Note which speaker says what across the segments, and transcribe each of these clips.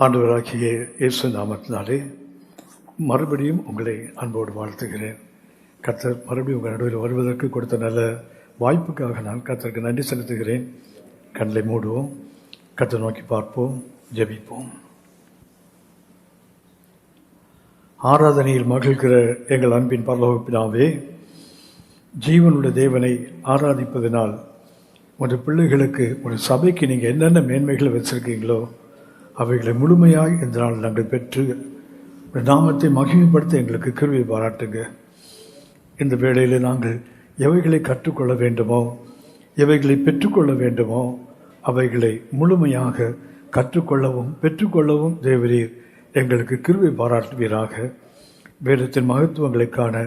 Speaker 1: ஆண்டவராகிய இயேசு நாமத்தினாலே மறுபடியும் உங்களை அன்போடு வாழ்த்துகிறேன். கர்த்தர் மறுபடியும் உங்கள் நடுவில் வருவதற்கு கொடுத்த நல்ல வாய்ப்புக்காக நான் கர்த்தருக்கு நன்றி செலுத்துகிறேன். கண்களை மூடுவோம், கர்த்தரை நோக்கி பார்ப்போம், ஜெபிப்போம். ஆராதனையில் மகிழ்கிற எங்கள் அன்பின் பரலோக பிதாவே, ஜீவனுள்ள தேவனை ஆராதிப்பதனால் உங்கள் பிள்ளைகளுக்கு, உங்கள் சபைக்கு நீங்கள் என்னென்ன மேன்மைகளை வச்சிருக்கீங்களோ அவைகளை முழுமையாக இந்த நாள் நாங்கள் பெற்று நாமத்தை மகிமைப்படுத்த எங்களுக்கு கிருபை பாராட்டுங்க. இந்த வேளையில் நாங்கள் எவைகளை கற்றுக்கொள்ள வேண்டுமோ, எவைகளை பெற்றுக்கொள்ள வேண்டுமோ அவைகளை முழுமையாக கற்றுக்கொள்ளவும் பெற்றுக்கொள்ளவும் தேவரீர் எங்களுக்கு கிருபை பாராட்டுவீராக. வேதத்தின் மகத்துவங்களை காண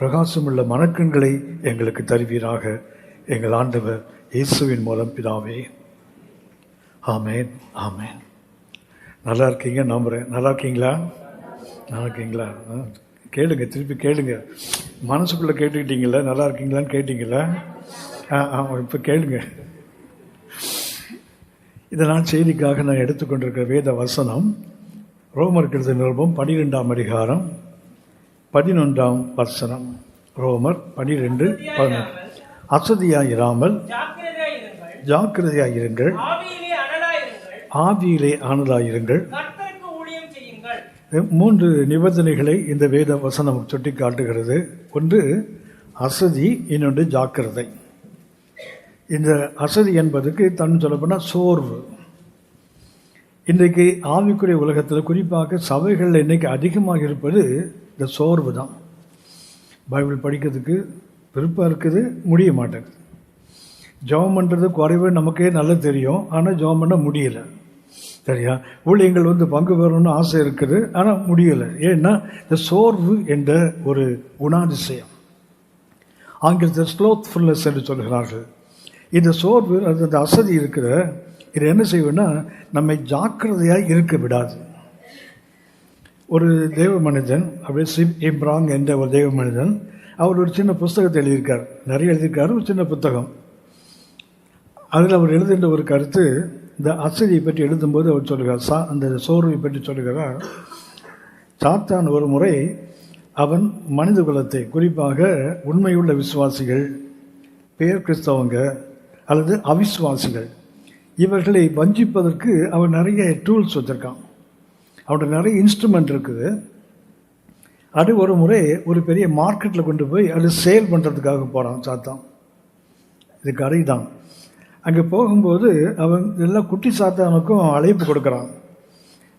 Speaker 1: பிரகாசமுள்ள மனக்கண்களை எங்களுக்கு தருவீராக. எங்கள் ஆண்டவர் இயேசுவின் மூலம் பிதாவே, ஆமேன், ஆமேன். நல்லா இருக்கீங்க நம்புகிறேன். நல்லா இருக்கீங்களா? நல்லா இருக்கீங்களா? கேளுங்க, திருப்பி கேளுங்க. மனசுக்குள்ளே கேட்டுக்கிட்டீங்களா? நல்லா இருக்கீங்களான்னு கேட்டீங்களா? இப்போ கேளுங்க. இதனால் செய்திக்காக நான் எடுத்துக்கொண்டிருக்கிற வேத வசனம் ரோமர் எழுதிய நிருபம் 12ஆம் அதிகாரம் 11ஆம் வசனம். ரோமர் 12:11. அசதியாயிராமல் ஜாக்கிரதையாயிருங்கள், ஆவியிலே ஆனதாயிருங்கள். 3 நிபந்தனைகளை இந்த வேத வசனம் சுட்டி காட்டுகிறது. ஒன்று அசதி, இன்னொன்று ஜாக்கிரதை. இந்த அசதி என்பதுக்கு தன் சொல்லப்போனால் சோர்வு. இன்றைக்கு ஆவிக்குரிய உலகத்தில், குறிப்பாக சபைகளில் இன்னைக்கு அதிகமாக இருப்பது இந்த சோர்வு தான். பைபிள் படிக்கிறதுக்கு விருப்பம் இருக்குது, முடிய மாட்டேங்குது. ஜெபம் பண்ணுறது குறைவு நமக்கே நல்லா தெரியும், ஆனால் ஜெபம் பண்ண முடியல. சரியா? ஊழியங்கள் பங்கு பெறணும்னு ஆசை இருக்குது, ஆனால் முடியலை. ஏன்னா இந்த சோர்வு என்ற ஒரு குணாதிசயம், ஆங்கிலத்தில் ஸ்லோத்ஃபுல்னஸ் என்று சொல்கிறார்கள். இந்த சோர்வு, அந்த அசதி இருக்கிற இது என்ன செய்வோம்னா நம்மை ஜாக்கிரதையாக இருக்க விடாது. ஒரு தேவ மனிதன், அப்படியே சிம் இப்ராங் என்ற ஒரு தேவ மனிதன், அவர் ஒரு சின்ன புஸ்தகத்தை எழுதியிருக்கார். நிறைய எழுதியிருக்காரு, ஒரு சின்ன புத்தகம். அதில் அவர் எழுதுகின்ற ஒரு கருத்து, இந்த அசதியை பற்றி எழுதும்போது அவர் சொல்லுகிறார், அந்த சோர்வை பற்றி சொல்லுகிறார். சாத்தான் ஒரு முறை அவன் மனித குலத்தை, குறிப்பாக உண்மையுள்ள விசுவாசிகள், பேர் கிறிஸ்தவங்க அல்லது அவிசுவாசிகள், இவர்களை வஞ்சிப்பதற்கு அவன் நிறைய டூல்ஸ் வச்சிருக்கான். அவனோட நிறைய இன்ஸ்ட்ருமெண்ட் இருக்குது. அது ஒரு முறை ஒரு பெரிய மார்க்கெட்டில் கொண்டு போய் அது சேல் பண்ணுறதுக்காக போகிறான் சாத்தான். இது கரை தான். அங்கே போகும்போது அவன் எல்லா குட்டி சாத்தானுக்கும் அழைப்பு கொடுக்குறான்.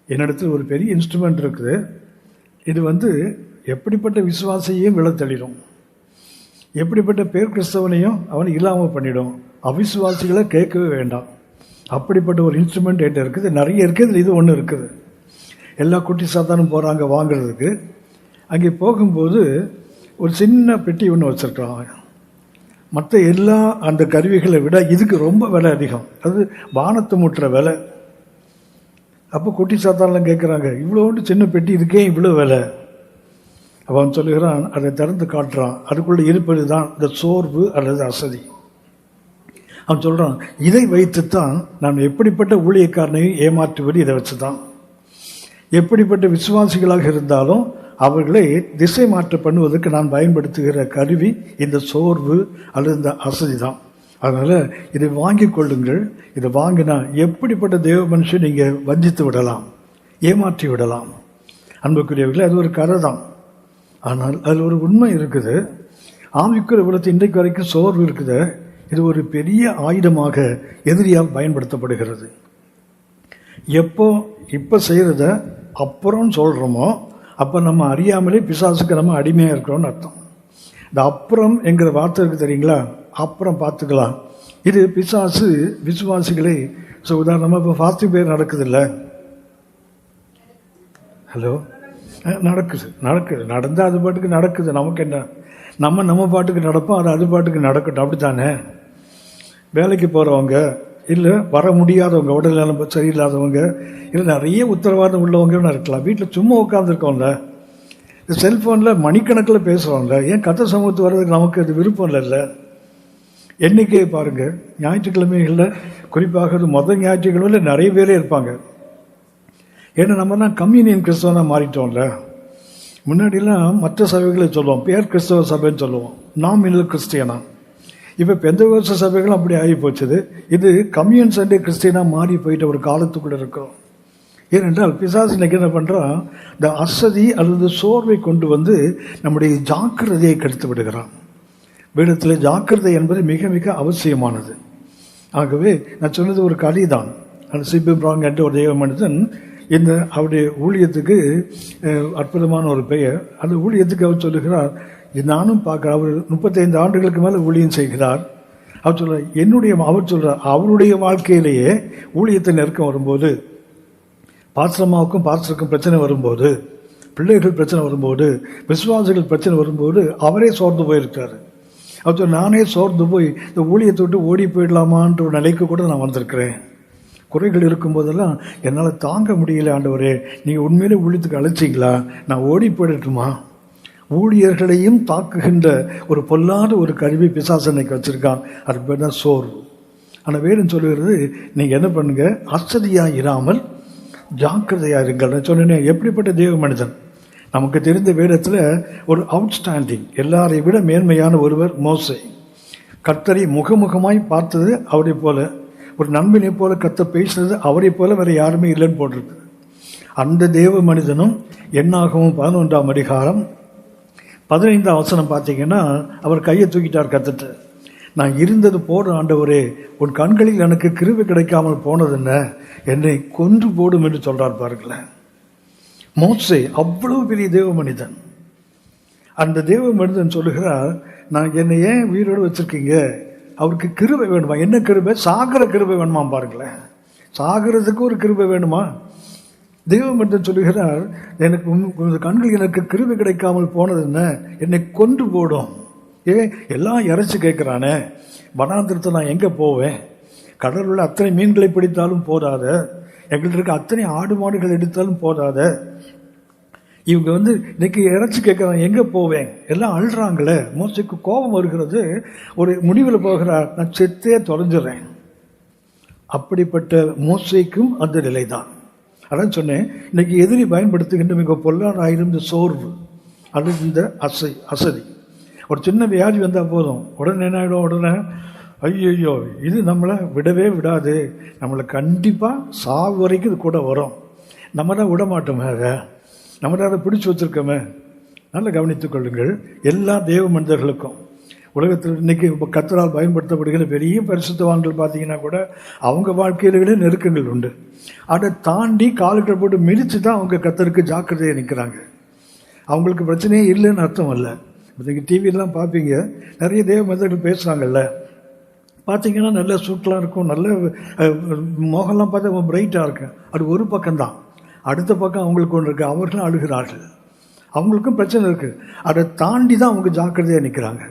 Speaker 1: என்னிடத்தில் ஒரு பெரிய இன்ஸ்ட்ருமெண்ட் இருக்குது, இது எப்படிப்பட்ட விசுவாசையும் விழத்தள்ளிடும், எப்படிப்பட்ட பேர் கிறிஸ்தவனையும் அவனை இல்லாமல் பண்ணிடும், அவிசுவாசிகளை கேட்கவே வேண்டாம். அப்படிப்பட்ட ஒரு இன்ஸ்ட்ருமெண்ட் என்கிட்ட இருக்குது, நிறைய இருக்குது, இது ஒன்று இருக்குது. எல்லா குட்டி சாத்தானும் போகிறாங்க வாங்கிறதுக்கு. அங்கே போகும்போது ஒரு சின்ன பெட்டி ஒன்று வச்சுருக்கான். மற்ற எல்லா அந்த கருவிகளை விட இதுக்கு ரொம்ப விலை அதிகம், அது வானத்தை முட்டுற விலை. அப்போ குட்டி சாத்தானெலாம் கேட்குறாங்க, இவ்வளோண்டு சின்ன பெட்டி இதுக்கே இவ்வளோ விலை? அவன் சொல்லுகிறான், அதை திறந்து காட்டுறான். அதுக்குள்ளே இருப்பது தான் இந்த சோர்வு அல்லது அசதி. அவன் சொல்கிறான், இதை வைத்துத்தான் நான் எப்படிப்பட்ட ஊழியக்காரனையும் ஏமாற்றுவது இதை வச்சு தான். எப்படிப்பட்ட விசுவாசிகளாக இருந்தாலும் அவர்களை திசை மாற்ற பண்ணுவதற்கு நான் பயன்படுத்துகிற கருவி இந்த சோர்வு அல்லது இந்த அசதி தான். அதனால் இதை வாங்கி கொள்ளுங்கள். இதை வாங்கினா எப்படிப்பட்ட தேவ மனுஷன் நீங்கள் வஞ்சித்து விடலாம், ஏமாற்றி விடலாம். அன்புக்குரியவர்களே, அது ஒரு கதை தான். ஆனால் அதில் ஒரு உண்மை இருக்குது. ஆவிக்குரிய உலகத்தில் இன்றைக்கு வரைக்கும் சோர்வு இருக்குது. இது ஒரு பெரிய ஆயுதமாக எதிரியால் பயன்படுத்தப்படுகிறது. இப்போ செய்கிறத அப்புறம் சொல்கிறோமோ அப்போ நம்ம அறியாமலே பிசாசுக்கு நம்ம அடிமையாக இருக்கிறோம்னு அர்த்தம். இந்த அப்புறம் என்கிற வார்த்தை இருக்குது தெரியுங்களா? அப்புறம் பார்த்துக்கலாம். இது பிசாசு விசுவாசிகளை, உதாரணமாக இப்போ ஃபாஸ்டிங் பேர் நடக்குது இல்லை? ஹலோ, நடக்குது நடந்தால் அது பாட்டுக்கு நடக்குது. நமக்கு என்ன, நம்ம பாட்டுக்கு நடப்போம், அது பாட்டுக்கு நடக்கட்டும். அப்படித்தானே? வேலைக்கு போகிறவங்க, இல்லை வர முடியாதவங்க, உடல் நலம் சரியில்லாதவங்க, இல்லை நிறைய உத்தரவாதம் உள்ளவங்க இருக்கலாம். வீட்டில் சும்மா உட்காந்துருக்கோம்ல, இந்த செல்ஃபோனில் மணிக்கணக்கில் பேசுகிறோம்ல. ஏன் கத்த சமூகத்து வர்றதுக்கு நமக்கு அது விருப்பம் இல்லைல்ல? எண்ணிக்கையை பாருங்கள். ஞாயிற்றுக்கிழமைகளில், குறிப்பாக அது முதல் ஞாயிற்றுக்கிழமையில் நிறைய பேரே இருப்பாங்க. ஏன்னா நம்ம தான் கம்யூனியன் கிறிஸ்தவனாக மாறிட்டோம்ல. முன்னாடிலாம் மற்ற சபைகளை சொல்லுவோம், பேர் கிறிஸ்தவ சபைன்னு சொல்லுவோம், நாமினல் கிறிஸ்டியனா. இப்போ பெந்தகோஸ்து சபைகளும் அப்படி ஆகி போச்சுது. இது கம்யூன் சண்டே கிறிஸ்டியனாக மாறி போயிட்ட ஒரு காலத்துக்குள்ளே இருக்கிறோம். ஏனென்றால் பிசாசு இன்னைக்கு என்ன பண்ணுறான், இந்த அசதி அல்லது சோர்வை கொண்டு வந்து நம்முடைய ஜாக்கிரதையை கெடுத்து விடுகிறான். வேதத்தில் ஜாக்கிரதை என்பது மிக மிக அவசியமானது. ஆகவே நான் சொன்னது ஒரு கதை தான். அந்த சிபிராங் என்ற ஒரு தெய்வ மனிதன் இந்த அவருடைய ஊழியத்துக்கு அற்புதமான ஒரு பெயர். அந்த ஊழியத்துக்கு அவர் சொல்லுகிறார், நானும் பார்க்குறேன். அவர் 35 ஆண்டுகளுக்கு மேலே ஊழியம் செய்கிறார். அவர் சொல்கிறார் அவருடைய வாழ்க்கையிலேயே ஊழியத்தை நெருக்கம் வரும்போது, பாஸ்டர்மாவுக்கும் பாஸ்டருக்கும் பிரச்சனை வரும்போது, பிள்ளைகள் பிரச்சனை வரும்போது, விசுவாசிகள் பிரச்சனை வரும்போது அவரே சோர்ந்து போயிருக்காரு. அவர் நானே சோர்ந்து போய் இந்த ஊழியத்தை விட்டு ஓடி போயிடலாமான்ற ஒரு நிலைக்கு கூட நான் வந்திருக்கிறேன். குறைகள் இருக்கும்போதெல்லாம் என்னால் தாங்க முடியல ஆண்டவரே, நீங்கள் உண்மையிலே ஊழியத்துக்கு அழைச்சிங்களா, நான் ஓடி போயிடட்டுமா? ஊழியர்களையும் தாக்குகின்ற ஒரு பொல்லாத ஒரு கருவி பிசாசனைக்கு வச்சிருக்கான். அதுக்கு பேர் தான் சோர்வு. ஆனால் வேறும் சொல்லுகிறது, நீங்கள் என்ன பண்ணுங்க, அசதியாக இராமல் ஜாக்கிரதையாக இருங்கள். நான் சொன்னேன், எப்படிப்பட்ட தேவ மனிதன்? நமக்கு தெரிந்த வேதத்தில் ஒரு அவுட்ஸ்டாண்டிங், எல்லாரை விட மேன்மையான ஒருவர் மோசே. கர்த்தரை முகமுகமாய் பார்த்தது அவரை போல, ஒரு நண்பனை போல கர்த்தர் பேசினது அவரை போல வேற யாருமே இல்லைன்னு போட்டிருக்கு. அந்த தேவ மனிதனும் என்னாகவும் 11ஆம் அதிகாரம் 15ஆம் வசனம் பார்த்தீங்கன்னா, அவர் கையை தூக்கிட்டார் கர்த்தர்ட்ட. நான் இருந்தது போடு ஆண்டவரே, உன் கண்களில் எனக்கு கிருபை கிடைக்காமல் போனது என்ன, என்னை கொன்று போடும் என்று சொல்றார் பாருங்களேன். மோசே அவ்வளவு பெரிய தேவ மனிதன். அந்த தேவ மனிதன் சொல்லுகிறார், நான் என்னை ஏன் உயிரோடு வச்சிருக்கீங்க, அவருக்கு கிருபை வேணுமா? என்ன கிருபை? சாகர கிருபை வேணுமா? பாருங்களேன், சாகிறதுக்கு ஒரு கிருபை வேணுமா? தேவ மனிதன் சொல்லுகிறார், எனக்கு கண்கள் எனக்கு கிருபை கிடைக்காமல் போனது என்ன, என்னை கொன்று போடும். எல்லாம் இறைச்சி கேட்கிறானே, வனாந்திரத்தை நான் எங்கே போவேன்? கடலில் உள்ள அத்தனை மீன்களை பிடித்தாலும் போதாத, எங்கள்கிட்ட இருக்க அத்தனை ஆடு மாடுகள் எடுத்தாலும் போதாத, இவங்க இன்னைக்கு இறைச்சி கேட்குறாங்க, எங்கே போவேன்? எல்லாம் அழுறாங்களே. மோசைக்கு கோபம் வருகிறது. ஒரு முடிவில் போகிறார், நான் செத்தே தொலைஞ்சிடறேன். அப்படிப்பட்ட மோசைக்கும் அந்த நிலை தான். அதான் சொன்னேன், இன்னைக்கு எதிரி பயன்படுத்துகின்ற மிக பொல்லாதாயிரம் இந்த சோர்வு அல்லது இந்த அசதி. ஒரு சின்ன வியாதி வந்தால் போதும், உடனே என்ன ஆகிடும், உடனே ஐயோ இது நம்மளை விடவே விடாது, நம்மளை கண்டிப்பாக சாவு வரைக்கும் இது கூட வரும், நம்ம தான் விட மாட்டோமே, நம்ம தான் அதை பிடிச்சி வச்சிருக்கோமே. நல்லா கவனித்துக் கொள்ளுங்கள். எல்லா தேவ மனிதர்களுக்கும் உலகத்தில் இன்னைக்கு கர்த்தரால் பயன்படுத்தப்படுகிற பெரிய பரிசுத்தவான்கள் பார்த்தீங்கன்னா கூட அவங்க வாழ்க்கையிலே நெருக்கங்கள் உண்டு. அதை தாண்டி காலுக்கள் போட்டு மிதித்து தான் அவங்க கர்த்தருக்கு ஜாக்கிரதையாக நிற்கிறாங்க. அவங்களுக்கு பிரச்சனையே இல்லைன்னு அர்த்தம் அல்ல. இன்னைக்கு டிவியெல்லாம் பார்ப்பீங்க, நிறைய தேவ மனிதர்கள் பேசுகிறாங்கல்ல, பார்த்தீங்கன்னா நல்ல சூட்டெலாம் இருக்கும், நல்ல முகம்லாம் பார்த்தா பிரைட்டாக இருக்கு. அது ஒரு பக்கம்தான். அடுத்த பக்கம் அவங்களுக்கு ஒன்று இருக்குது, அவர்களும் அழுகிறார்கள், அவங்களுக்கும் பிரச்சனை இருக்குது. அதை தாண்டி தான் அவங்க ஜாக்கிரதையாக நிற்கிறாங்க.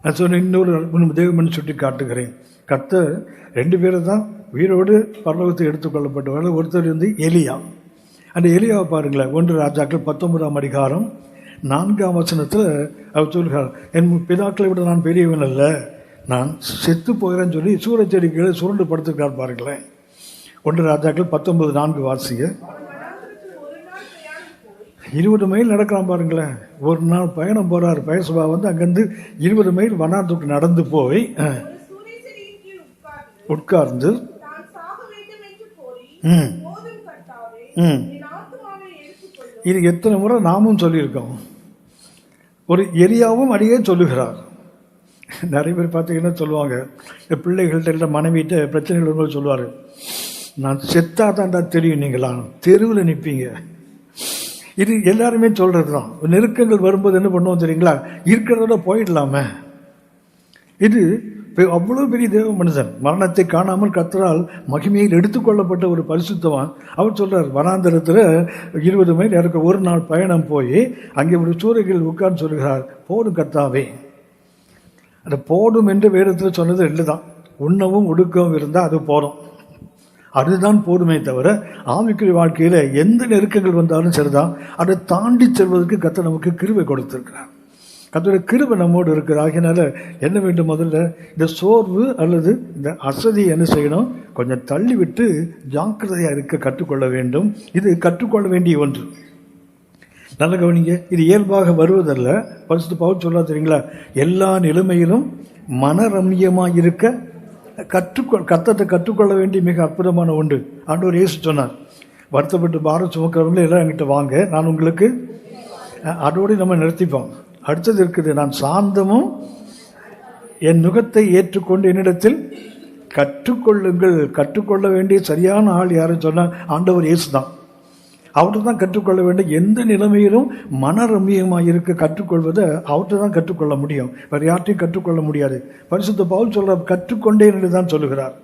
Speaker 1: நான் சொன்ன இன்னொரு தேவமணி சுட்டி காட்டுகிறேன். கர்த்தர் 2 பேரை தான் உயிரோடு பரலோகத்தை எடுத்துக்கொள்ளப்பட்டவர்கள். ஒருத்தர் எலியா. அந்த எலியாவை பாருங்களேன், 1 ராஜாக்கள் 19ஆம் அதிகாரம் 4ஆம் வசனத்தில் அவர் சொல்கிறார், என் பிதாக்களை விட நான் பெரியவன் அல்ல, நான் செத்து போகிறேன்னு சொல்லி சூரச்செடிகளை சுருண்டு படுத்திருக்கார் பாருங்களேன். 1 ராஜாக்கள் 19:4 வாசிங்க. 20 மைல் நடக்கிறான் பாருங்களேன். ஒரு நாள் பயணம் போறாரு. பயசபா அங்கிருந்து 20 மைல் வனாந்தூக்கு நடந்து போய் உட்கார்ந்து இது எத்தனை முறை நாமும் சொல்லியிருக்கோம். ஒரு எலியாவும் அடியே சொல்லுகிறார். நிறைய பேர் பார்த்தீங்கன்னா சொல்லுவாங்க, பிள்ளைகள்கிட்ட மனைவிட்ட பிரச்சனைகள் வரும்போது சொல்லுவார், நான் செத்தா தாண்டா தெரியும், நீங்களா தெருவில் நிற்பீங்க. இது எல்லாருமே சொல்றது தான். நெருக்கங்கள் வரும்போது என்ன பண்ணுவோம் தெரியுங்களா, இருக்கிறதோட போயிடலாமே. இது அவ்வளவு பெரிய தேவ மனிதன், மரணத்தை காணாமல் கர்த்தரால் மகிமையில் எடுத்துக்கொள்ளப்பட்ட ஒரு பரிசுத்தவான். அவர் சொல்றார், வனாந்தரத்தில் 20 மைல் இருக்க ஒரு நாள் பயணம் போய் அங்கே ஒரு சூறைகள் உட்கார்ந்து சொல்லுகிறார், போடும் கர்த்தாவே. அந்த போடும் என்று வேதத்தில் சொன்னது 2 தான். உண்ணவும் உடுக்கவும் இருந்தால் அது போதும், அதுதான் போடுமே தவிர ஆவிக்குரிய வாழ்க்கையில் எந்த நெருக்கங்கள் வந்தாலும் சரிதான், அதை தாண்டி செல்வதற்கு கர்த்தர் நமக்கு கிருபை கொடுத்திருக்கிறார். கர்த்தருடைய கிருபை நம்மோடு இருக்குது. ஆகியனால என்ன வேண்டும், முதல்ல இந்த சோர்வு அல்லது இந்த அசதியை என்ன செய்யணும், கொஞ்சம் தள்ளி விட்டு ஜாக்கிரதையாக இருக்க கற்றுக்கொள்ள வேண்டும். இது கற்றுக்கொள்ள வேண்டிய ஒன்று. நல்ல கவனிங்க, இது இயல்பாக வருவதல்ல. பரிசுத்த பவுல் சொல்ல தெரியுங்களா, எல்லா நிலைமையிலும் மனரம்யமாக இருக்க கர்த்தத்தை கற்றுக்கொள்ள வேண்டிய மிக அற்புதமான ஒன்று. ஆண்டவர் இயேசு சொன்னார், வருத்தப்பட்டு பாரம் சுமக்கிறவங்களே எல்லாம் என்கிட்ட வாங்க, நான் உங்களுக்கு அதோடு நம்ம நிறுத்திப்போம். அடுத்தது இருக்குது, நான் சாந்தமும் என் நுகத்தை ஏற்றுக்கொண்டு என்னிடத்தில் கற்றுக்கொள்ளுங்கள். கற்றுக்கொள்ள வேண்டிய சரியான ஆள் யாருன்னு சொன்னால் ஆண்டவர் இயேசு தான். அவர்கிட்ட தான் கற்றுக்கொள்ள வேண்டும். எந்த நிலைமையிலும் மனரம்யமாக இருக்க கற்றுக்கொள்வதை அவர்கிட்ட தான் கற்றுக்கொள்ள முடியும், வேறு யார்ட்டையும் கற்றுக்கொள்ள முடியாது. பரிசுத்த பவுல் சொல்ற கற்றுக்கொண்டேன் என்று தான் சொல்லுகிறார்.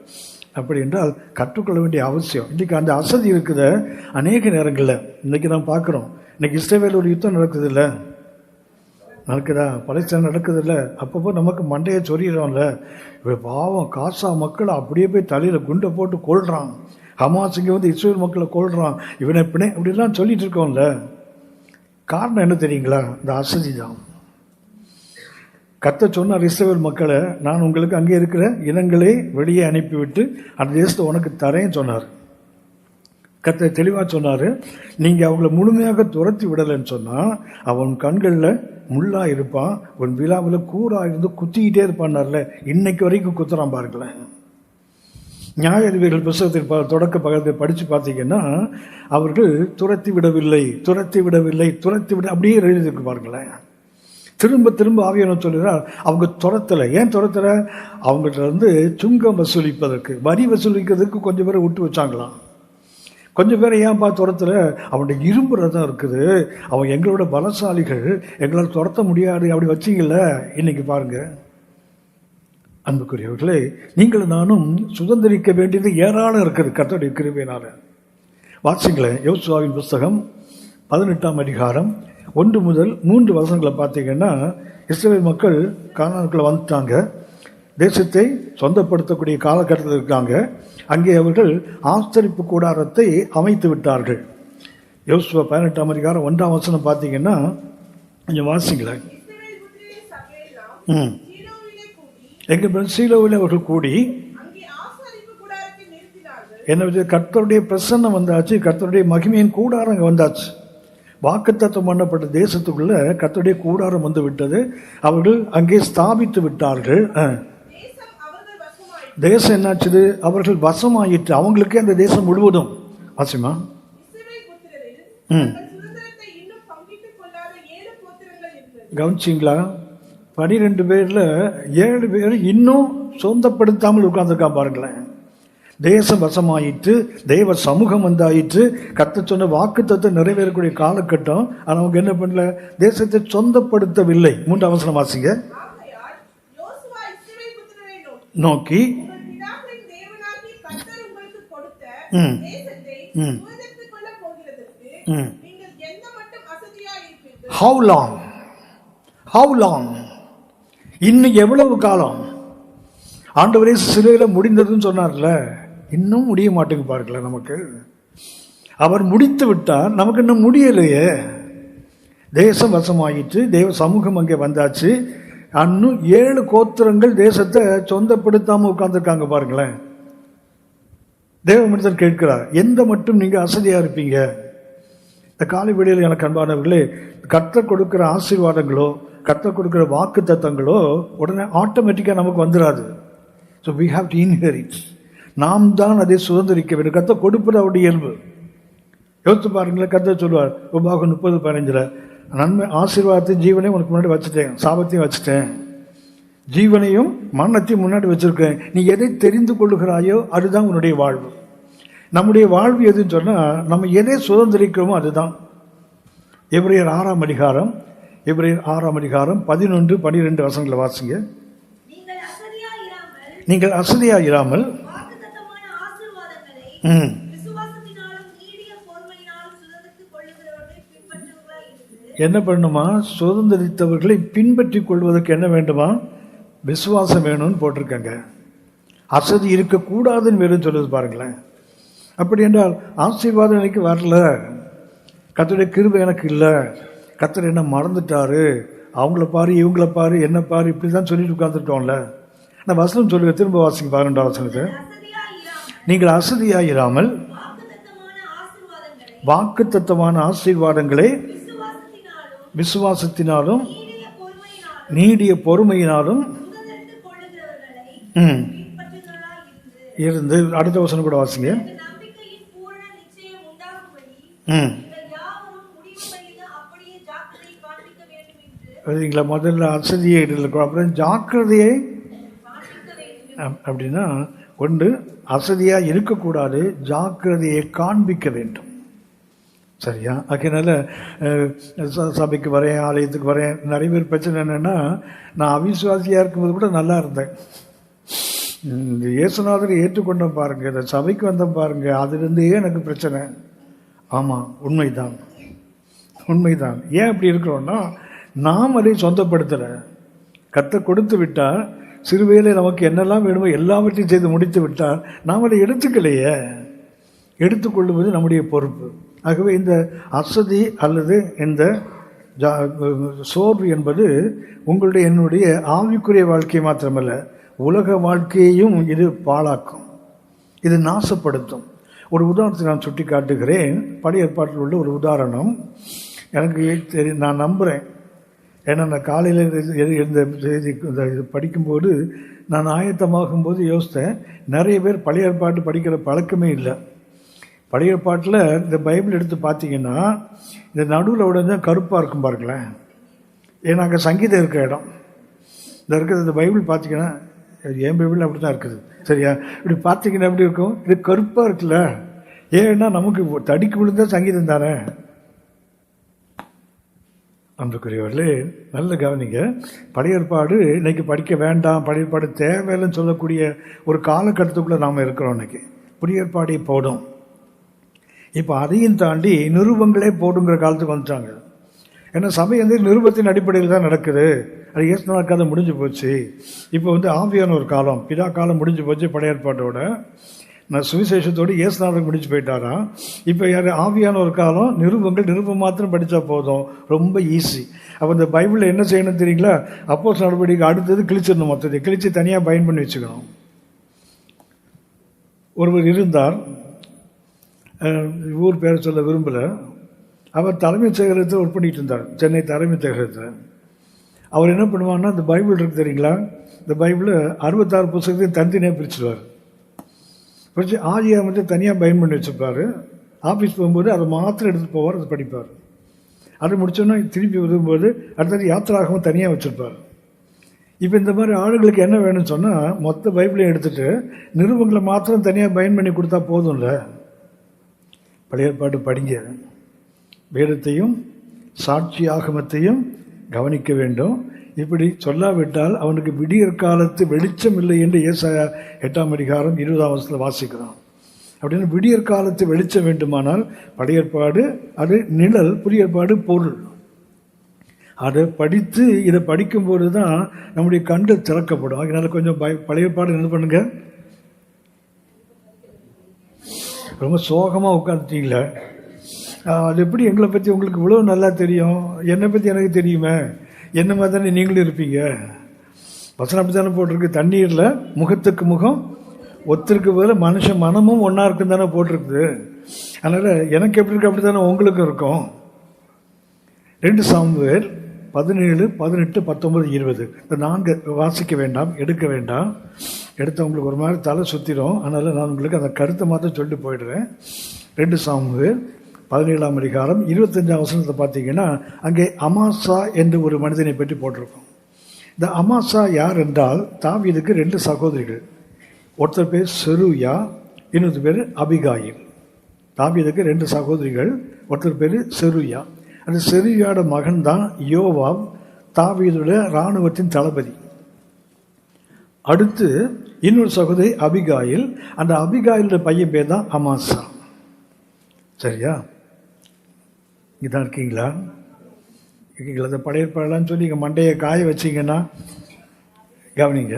Speaker 1: அப்படி என்றால் கற்றுக்கொள்ள வேண்டிய அவசியம். இன்றைக்கி அந்த அசதி இருக்குது அநேக நேரங்களில். இன்றைக்கி நாம் பார்க்குறோம், இன்றைக்கி இஸ்ரவேல் ஒரு யுத்தம் நடக்குது இல்லை, நடக்குதா, பலஸ்தீன் நடக்குது இல்லை, அப்பப்போ நமக்கு மண்டையை சொறிகிறோம்ல. இப்போ பாவம் காசா மக்களை அப்படியே போய் தலையில் குண்டை போட்டு கொள்றான், ஹமாஸ் இங்கே வந்து இஸ்ரேல் மக்களை கொள்றான், இவனை பிணை அப்படிலாம் சொல்லிட்டு இருக்கோம்ல. காரணம் என்ன தெரியுங்களா, இந்த அசதி தான். கர்த்தர் சொன்னார், இஸ்ரவேல் மக்களை நான் உங்களுக்கு அங்கே இருக்கிற இனங்களே வெளியே அனுப்பிவிட்டு அந்த தேசத்தை உனக்கு தரேன்னு சொன்னார். கர்த்தர் தெளிவாக சொன்னார், நீங்கள் அவங்கள முழுமையாக துரத்தி விடலைன்னு சொன்னால் அவன் கண்களில் முள்ளா இருப்பான், உன் விழாவில் கூறாக இருந்து குத்திக்கிட்டே இருப்பான்னார்ல. இன்னைக்கு வரைக்கும் குத்துறான் பாருங்களேன். நியாயாதிபதிகள் புத்தகத்தில் தொடக்க பக்கத்தை படித்து பார்த்தீங்கன்னா அவர்கள் துரத்தி விடவில்லை அப்படியே எழுதியிருக்கு பாருங்களேன். திரும்ப திரும்ப ஆவியானவர் சொல்கிறார், அவங்க துரத்தலை. ஏன் துரத்தலை? அவங்கள்ட்ட இருந்து சுங்கம் வசூலிப்பதற்கு, வரி வசூலிக்கிறதுக்கு கொஞ்சம் பேரை விட்டு வச்சாங்களாம். கொஞ்சம் பேரை ஏன்பா துரத்தலை? அவனுடைய இரும்பு ரதம் இருக்குது, அவன் எங்களோட பலசாலிகள், எங்களால் துரத்த முடியாது, அப்படி வச்சிங்கல்ல. இன்னைக்கு பாருங்க அன்புக்குரியவர்களே, நீங்கள் நானும் சுதந்திரிக்க வேண்டியது ஏராளம் இருக்குது கர்த்தருடைய கிருபையினால. வாசிங்களேன், யோசுவாவின் புஸ்தகம் 18ஆம் அதிகாரம் 1 முதல் 3 வசனங்களை பார்த்தீங்கன்னா, இஸ்ரவேல் மக்கள் கானானுக்குள்ள வந்துட்டாங்க, தேசத்தை சொந்தப்படுத்தக்கூடிய காலகட்டத்தில் இருக்காங்க. அங்கே அவர்கள் ஆஸ்தரிப்பு கூடாரத்தை அமைத்து விட்டார்கள். யோசுவா 18ஆம் அதிகாரம் 1ஆம் வசனம் பார்த்தீங்கன்னா கொஞ்சம் வாசிங்களேன். எங்க சீலோவில் அவர்கள் கூடி என்ன, கர்த்தருடைய பிரசன்னம் வந்தாச்சு, கர்த்தருடைய மகிமையின் கூடாரம் அங்கே வந்தாச்சு. வாக்குத்தத்தம் பண்ணப்பட்ட தேசத்துக்குள்ள கர்த்தருடைய கூடாரம் வந்து விட்டது. அவர்கள் அங்கே ஸ்தாபித்து விட்டார்கள். தேசம் என்னாச்சுது, அவர்கள் வசமாயிற்று. அவங்களுக்கே அந்த தேசம் முழுவதும் வாசிமா. கவனிச்சிங்களா, 12 பேர்ல 7 பேர் இன்னும் சொந்தப்படுத்தாமல் உட்கார்ந்துருக்கான் பாருங்களேன். தேசம் வசமாயிற்று, தெய்வ சமூகம் வந்தாயிற்று, கர்த்தர் சொன்ன வாக்குத்தத்தை நிறைவேறக்கூடிய காலகட்டம். ஆனால் அவங்க என்ன பண்ணல, தேசத்தை சொந்தப்படுத்தவில்லை. 3ஆம் வசனம் வாசிங்க. நோக்கி How long? இன்னும் எவ்வளவு காலம்? ஆண்டவரே சிலுவையில முடிந்ததுன்னு சொன்னார்ல, இன்னும் முடிய மாட்டேங்க பாருங்களேன். நமக்கு அவர் முடித்து விட்டார், நமக்கு இன்னும் முடியலையே. தேசம் வசமாயிற்று, தேவ சமூகம் அங்கே வந்தாச்சு. இன்னும் 7 கோத்திரங்கள் தேசத்தை சொந்தப்படுத்தாம உட்கார்ந்துருக்காங்க பாருங்களேன். தேவ மனிதர் கேட்கிறார், எந்த மட்டும் நீங்க அசதியா இருப்பீங்க? இந்த காலை வேளையில் எனக்கு அன்பானவர்களே, கர்த்தர் கொடுக்கிற ஆசீர்வாதங்களோ கர்த்தர் கொடுக்கிற வாக்கு தத்தங்களோ உடனே ஆட்டோமேட்டிக்காக நமக்கு வந்துடாது. So we have to inherit. நாம் தான் அதை சுதந்திரிக்க வேண்டும். கர்த்தர் கொடுப்பது அவருடைய இயல்பு. யோசித்து பாருங்களேன், கர்த்தர் சொல்லுவார் உபாகம் 30:15, நன்மை ஆசீர்வாதத்தையும் ஜீவனையும் உனக்கு முன்னாடி வச்சுட்டேன், சாபத்தையும் வச்சுட்டேன், ஜீவனையும் மரணத்தையும் முன்னாடி வச்சிருக்கேன். நீ எதை தெரிந்து கொள்ளுகிறாயோ அதுதான் உன்னுடைய வாழ்வு. நம்முடைய வாழ்வு எதுன்னு சொன்னால் நம்ம எதை சுதந்திரிக்கிறோமோ அதுதான். எபிரேயர் 6ஆம் அதிகாரம் 11, 12 வசனங்களை வாசிங்க. நீங்கள் அசதியா இராமல் என்ன பண்ணுமா, சுதந்திரித்தவர்களை பின்பற்றிக் கொள்வதற்கு என்ன வேண்டுமா, விசுவாசம் வேணும்னு போட்டிருக்காங்க. அசதி இருக்கக்கூடாதுன்னு வேணும்னு சொல்லுது பாருங்களேன். அப்படி என்றால் ஆசீர்வாதம் எனக்கு வரல, கர்த்தருடைய கிருபை எனக்கு இல்லை, கர்த்தர் என்ன மறந்துட்டாரு, அவங்கள பாரு, இவங்கள பாரு, என்ன பாரு, இப்படி தான் சொல்லிட்டு உட்காந்துட்டோம்ல. நான் வசனம் சொல்லுங்க, திரும்ப வாசிங்க 12ஆம் வசனத்தை. நீங்கள் அசதியாயிராமல் வாக்குத்தத்தமான ஆசீர்வாதங்களை விசுவாசத்தினாலும் நீடிய பொறுமையினாலும் இருந்து. அடுத்த வசனம் கூட வாசிங்க. முதல்ல அசதியை, அப்புறம் ஜாக்கிரதையை. அப்படின்னா ஒன்று அசதியா இருக்கக்கூடாது, ஜாக்கிரதையை காண்பிக்க வேண்டும். சரியா? அதனால சபைக்கு வரேன், ஆலயத்துக்கு வரேன். நிறைய பேர் பிரச்சனை என்னன்னா, நான் அவிசுவாசியா இருக்கும்போது கூட நல்லா இருந்தேன், இந்த இயேசுநாதரை ஏற்றுக்கொண்டேன் பாருங்க, இந்த சபைக்கு வந்தேன் பாருங்க, அதுலேருந்தே எனக்கு பிரச்சனை. ஆமாம், உண்மைதான், உண்மைதான். ஏன் அப்படி இருக்கிறோம்னா, நாம் அதை சொந்தப்படுத்தலை. கர்த்தர் கொடுத்து விட்டால், சிறுவேளை நமக்கு என்னெல்லாம் வேணுமோ எல்லாவற்றையும் செய்து முடித்து விட்டால், நாம் அதை எடுத்துக்கலையே. எடுத்துக்கொள்ளுவது நம்முடைய பொறுப்பு. ஆகவே இந்த அசதி அல்லது இந்த சோர்வு என்பது உங்களுடைய என்னுடைய ஆவிக்குரிய வாழ்க்கையை மாத்திரமல்ல, உலக வாழ்க்கையையும் இது பாழாக்கும், இது நாசப்படுத்தும். ஒரு உதாரணத்தை நான் சுட்டி காட்டுகிறேன். பழைய ஏற்பாட்டில் உள்ள ஒரு உதாரணம் எனக்கு நான் நம்புகிறேன். ஏன்னா நான் காலையில் இந்த செய்தி இது படிக்கும்போது, நான் ஆயத்தமாகும் போது யோசித்தேன், நிறைய பேர் பழைய ஏற்பாட்டு படிக்கிற பழக்கமே இல்லை. பழைய ஏற்பாட்டில் இந்த பைபிள் எடுத்து பார்த்தீங்கன்னா, இந்த நடுவில் உடனே கருப்பாக இருக்கும் பாருங்களேன். ஏன்னா அங்கே சங்கீதம் இருக்கிற இடம் இந்த இருக்கிறது. இந்த பைபிள் பார்த்தீங்கன்னா, என் பைபிள் அப்படி தான் இருக்குது. சரியா? இப்படி பார்த்தீங்கன்னா எப்படி இருக்கும், இது கருப்பாக இருக்குல்ல. ஏன்னா நமக்கு தடிக்கு விழுந்தா சங்கீதம் தானே. அன்புக்குரியவர்களே, நல்ல கவனிங்க. பழைய ஏற்பாடு இன்னைக்கு படிக்க வேண்டாம், பழைய ஏற்பாடு தேவையில்லைன்னு சொல்லக்கூடிய ஒரு காலகட்டத்துக்குள்ளே நாம் இருக்கிறோம். இன்னைக்கு புதிய ஏற்பாடை போடும். இப்போ அதையும் தாண்டி நிருபங்களே போடுங்கிற காலத்துக்கு வந்துட்டாங்க. ஏன்னா சபை வந்து நிருபத்தின் அடிப்படையில் தான் நடக்குது. அது இயேசுநாதர் காலம் முடிஞ்சு போச்சு. இப்போ ஆவியான ஒரு காலம், பிதா காலம் முடிஞ்சு போச்சு. பழைய ஏற்பாட்டோட நான் சுவிசேஷத்தோடு இயேசுநாதர் முடிச்சு போயிட்டாரா. இப்போ யார் ஆவியான ஒரு காலம், நிருபம் மாத்திரம் படித்தா போதும், ரொம்ப ஈஸி. அப்போ இந்த பைபிளில் என்ன செய்யணும் தெரியுங்களா? அப்போஸ்தலர் நடவடிக்கை அடுத்தது கிழிச்சிடணும், மொத்தத்தை கிழிச்சு தனியாக பயன் பண்ணி வச்சுக்கணும். ஒருவர் இருந்தார், ஊர் பேர் சொல்ல விரும்பலை. அவர் தலைமைச் செயலகத்தில் ஒர்க் பண்ணிட்டு இருந்தார், சென்னை தலைமைச் செயலகத்தில். அவர் என்ன பண்ணுவாங்கன்னா, இந்த பைபிள் இருக்கு தெரியுங்களா, இந்த பைபிளை 66 புத்தகத்தையும் தனித்தனியாக பிரிச்சுடுவார். பிரித்து ஆதியாகமத்தை தனியாக பயன் பண்ணி வச்சுருப்பார். ஆஃபீஸ் போகும்போது அதை மாத்திரம் எடுத்துகிட்டு போவார், அதை படிப்பார். அதை முடிச்சோன்னா திருப்பி வரும்போது அடுத்தது யாத்திராகவும் தனியாக வச்சுருப்பார். இப்போ இந்த மாதிரி ஆளுங்களுக்கு என்ன வேணும்னு சொன்னால், மொத்த பைபிளையும் எடுத்துகிட்டு நிருபங்களை மாத்திரம் தனியாக பயன் பண்ணி கொடுத்தா போதும்ல. பழைய ஏற்பாடு படிங்க, வேதத்தையும் சாட்சி ஆகமத்தையும் கவனிக்க வேண்டும். இப்படி சொல்லாவிட்டால் அவனுக்கு விடியற் காலத்து வெளிச்சம் இல்லை என்று ஏசாயா 8ஆம் அதிகாரம் 20ஆம் வசனத்தில் வாசிக்கிறோம். அப்படின்னு விடியற் காலத்து வெளிச்சம் வேண்டுமானால் பழைய ஏற்பாடு அது நிழல், புதிய ஏற்பாடு பொருள். அதை படித்து இதை படிக்கும்போது தான் நம்முடைய கண்கள் திறக்கப்படும். அதனால கொஞ்சம் பழைய ஏற்பாடு என்ன பண்ணுங்க. ரொம்ப சோகமாக உட்காந்துட்டீங்களே, அது எப்படி எங்களை பற்றி உங்களுக்கு இவ்வளோ நல்லா தெரியும், என்னை பற்றி எனக்கு தெரியுமே, என்ன மாதிரி தானே நீங்களும் இருப்பீங்க. வசனம் அப்படி தானே போட்டிருக்கு, தண்ணீரில் முகத்துக்கு முகம் ஒத்திருக்கு போது மனுஷன் மனமும் ஒன்றா இருக்குன்னு தானே போட்டிருக்குது. அதனால் எனக்கு எப்படி இருக்கு அப்படி தானே உங்களுக்கும் இருக்கும். 2 சாமுவேல் 17, 18, 19, 20 இந்த 4 வாசிக்க வேண்டாம், எடுக்க வேண்டாம். எடுத்தவங்களுக்கு ஒரு மாதிரி தலை சுற்றிடும். அதனால் நான் உங்களுக்கு அந்த கருத்தை மாத்திரம் சொல்லிட்டு போயிடுறேன். 2 சாமுவேல் 17ஆம் அதிகாரம் 25ஆம் வசனத்தை பார்த்தீங்கன்னா, அங்கே அமாசா என்று ஒரு மனிதனை பற்றி போட்டிருக்கோம். இந்த அமாசா யார் என்றால், தாவீதுக்கு 2 சகோதரிகள். ஒருத்தர் பேர் செருயா, இன்னொரு பேர் அபிகாயில். தாவீதுக்கு 2 சகோதரிகள், ஒருத்தர் பேர் செருயா. அந்த செருயாட மகன் தான் யோவாப், தாவீதுடைய இராணுவத்தின் தளபதி. அடுத்து இன்னொரு சகோதரி அபிகாயில். அந்த அபிகாயிலுடைய பையன் பேர் தான் அமாசா. சரியா? இதான் இருக்கீங்களா? அந்த பழைய ஏற்பாடுலாம் சொல்லி இங்கே மண்டையை காய வச்சிங்கன்னா கவனிங்க.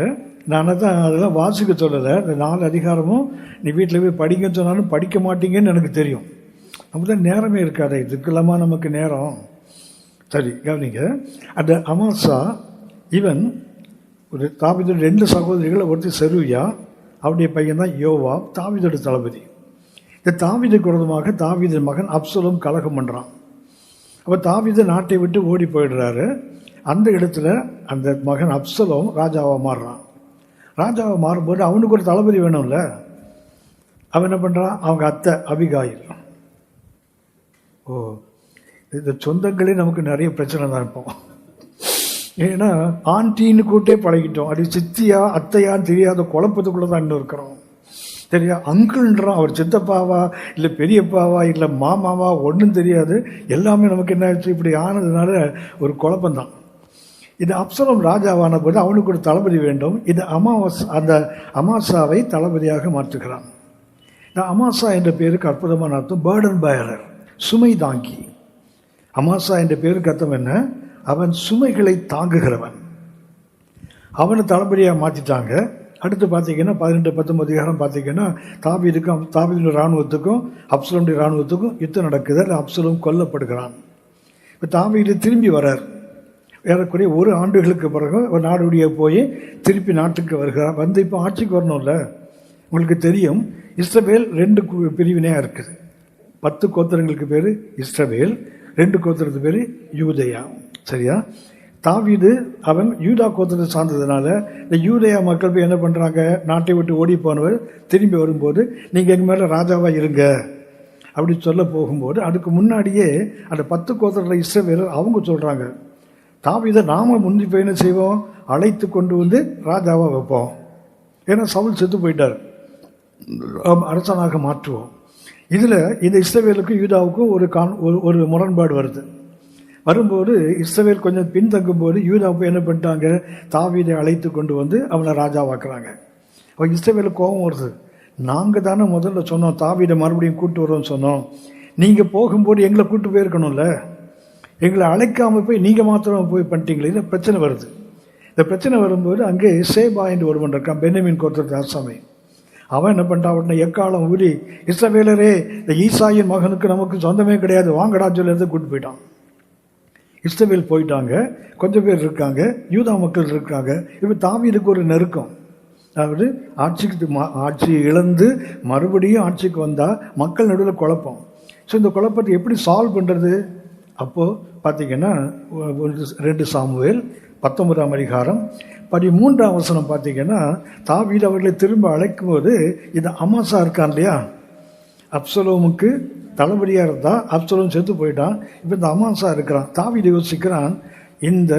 Speaker 1: நான் தான் அதெல்லாம் வாசிக்க சொல்லலை. இந்த 4 அதிகாரமும் நீ வீட்டில் போய் படிங்கன்னு சொன்னாலும் படிக்க மாட்டீங்கன்னு எனக்கு தெரியும். நமக்கு தான் நேரமே இருக்காது. இதுக்கெல்லாமா நமக்கு நேரம்? சரி கவனிங்க. அந்த அமாசா இவன் ஒரு தாவீது 2 சகோதரிகளை, ஒருத்தர் செருயா, அவருடைய பையன் தான் யோவா, தாவீதோட தளபதி. இந்த தாவீதுக்கு விரோதமாக தாவீதின் மகன் அப்சலோம் கலகம் பண்ணுறான். அப்போ தாவீது நாட்டை விட்டு ஓடி போயிடுறாரு. அந்த இடத்துல அந்த மகன் அப்சலோம் ராஜாவாக மாறுறான். ராஜாவை மாறும்போது அவனுக்கு ஒரு தளபதி வேணும்ல. அவன் என்ன பண்ணுறான், அவங்க அத்தை அபிகாயில். இந்த சொந்தங்களே நமக்கு நிறைய பிரச்சனை தான் இருப்போம். ஏன்னா ஆண்டின்னு கூட்டே பழகிட்டோம். அது சித்தியா அத்தையான்னு தெரியாத குழப்பத்துக்குள்ளே தான் இன்னும் இருக்கிறோம். சரியா, அங்கிள்ன்றோம். அவர் சித்தப்பாவா இல்லை பெரியப்பாவா இல்லை மாமாவா ஒன்றும் தெரியாது. எல்லாமே நமக்கு என்ன ஆச்சு, இப்படி ஆனதுனால ஒரு குழப்பம்தான். இது அப்சலோம் ராஜாவான போது அவனுக்கு ஒரு தளபதி வேண்டும். இது அந்த அமாசாவை தளபதியாக மாற்றுகிறான். இந்த அமாசா என்ற பேருக்கு அற்புதமான அர்த்தம் பேர்டன் பயரர், சுமை தாங்கி. அமாசா என்ற பேருக்கு அர்த்தம் என்ன, அவன் சுமைகளை தாங்குகிறவன். அவனை தளபதியாக மாற்றிட்டாங்க. அடுத்து பார்த்தீங்கன்னா 18-19 அதிகாரம் பார்த்தீங்கன்னா தாவீதுடைய இராணுவத்துக்கும் அப்சலோமுடைய இராணுவத்துக்கும் யுத்தம் நடக்குது. அப்சலோம் கொல்லப்படுகிறான். இப்போ தாவீது திரும்பி வரார். ஏறக்குறைய 1 ஆண்டுகளுக்கு பிறகு ஒரு நாடுடைய போய் திருப்பி நாட்டுக்கு வருகிறார். வந்து இப்போ ஆட்சிக்கு வரணும்ல. உங்களுக்கு தெரியும், இஸ்ரவேல் 2 பிரிவினையாக இருக்குது. 10 கோத்திரங்களுக்கு பேர் இஸ்ரவேல், 2 கோத்திரத்துக்கு பேர் யூதேயா. சரியா, தாவீது அவன் யூதா கோத்திரத்தை சார்ந்ததுனால இந்த யூதேயா மக்கள் போய் என்ன பண்ணுறாங்க, நாட்டை விட்டு ஓடி போனவர் திரும்பி வரும்போது நீங்கள் எங்கள் மேலே ராஜாவாக இருங்க அப்படி சொல்ல போகும்போது, அதுக்கு முன்னாடியே அந்த 10 கோத்திரத்தில் இஸ்ரவேலர் அவங்க சொல்கிறாங்க, தாவீதை நாம முந்தி போய் என்ன செய்வோம், அழைத்து கொண்டு வந்து ராஜாவாக வைப்போம். ஏன்னா சவுல் செத்து போயிட்டார், அரசனாக மாற்றுவோம். இதில் இந்த இஸ்ரவேலுக்கும் யூதாவுக்கும் ஒரு முரண்பாடு வரும்போது இஸ்ரவேல் கொஞ்சம் பின்தங்கும் போது யூதாவை என்ன பண்ணிட்டாங்க, தாவீதை அழைத்து கொண்டு வந்து அவனை ராஜாவாக்குறாங்க. அவன் இஸ்ரவேலுக்கு கோபம் வருது. நாங்கள் தானே முதல்ல சொன்னோம் தாவீதை மறுபடியும் கூட்டு வரோம்னு சொன்னோம், நீங்கள் போகும்போது எங்களை கூட்டு போயிருக்கணும்ல, எங்களை அழைக்காமல் போய் நீங்கள் மாத்திரம் போய் பண்ணிட்டீங்களே. இந்த பிரச்சனை வருது. இந்த பிரச்சனை வரும்போது அங்கே சேபா என்று ஒருவன் இருக்கான், பென்யமீன் கோத்திரத்து அரசாமை. அவன் என்ன பண்ணிட்டான், உடனே எக்காலம் ஊதி, இஸ்ரவேலரே இந்த ஈசாயின் மகனுக்கு நமக்கு சொந்தமே கிடையாது, வாங்கடா சொல்லி கூட்டு போயிட்டான். இஸ்ரவேல் போயிட்டாங்க, கொஞ்சம் பேர் இருக்காங்க, யூதா மக்கள் இருக்காங்க. இப்போ தாவீதுக்கு ஒரு நெருக்கம், அதாவது ஆட்சி இழந்து மறுபடியும் ஆட்சிக்கு வந்தால் மக்கள் நடுவில் குழப்பம். ஸோ இந்த குழப்பத்தை எப்படி சால்வ் பண்ணுறது? அப்போது பார்த்தீங்கன்னா 2 சாமுவேல் 19ஆம் அதிகாரம் 13ஆம் வசனம் பார்த்தீங்கன்னா, தாவீது அவர்களை திரும்ப அழைக்கும் போது இந்த அமாசா இருக்கான் இல்லையா, அப்சலோமுக்கு தளபதியாக இருந்தால் அப்சலோம் செத்து போயிட்டான். இப்போ இந்த அமாசா இருக்கிறான். தாவீது யோசிக்கிறான், இந்த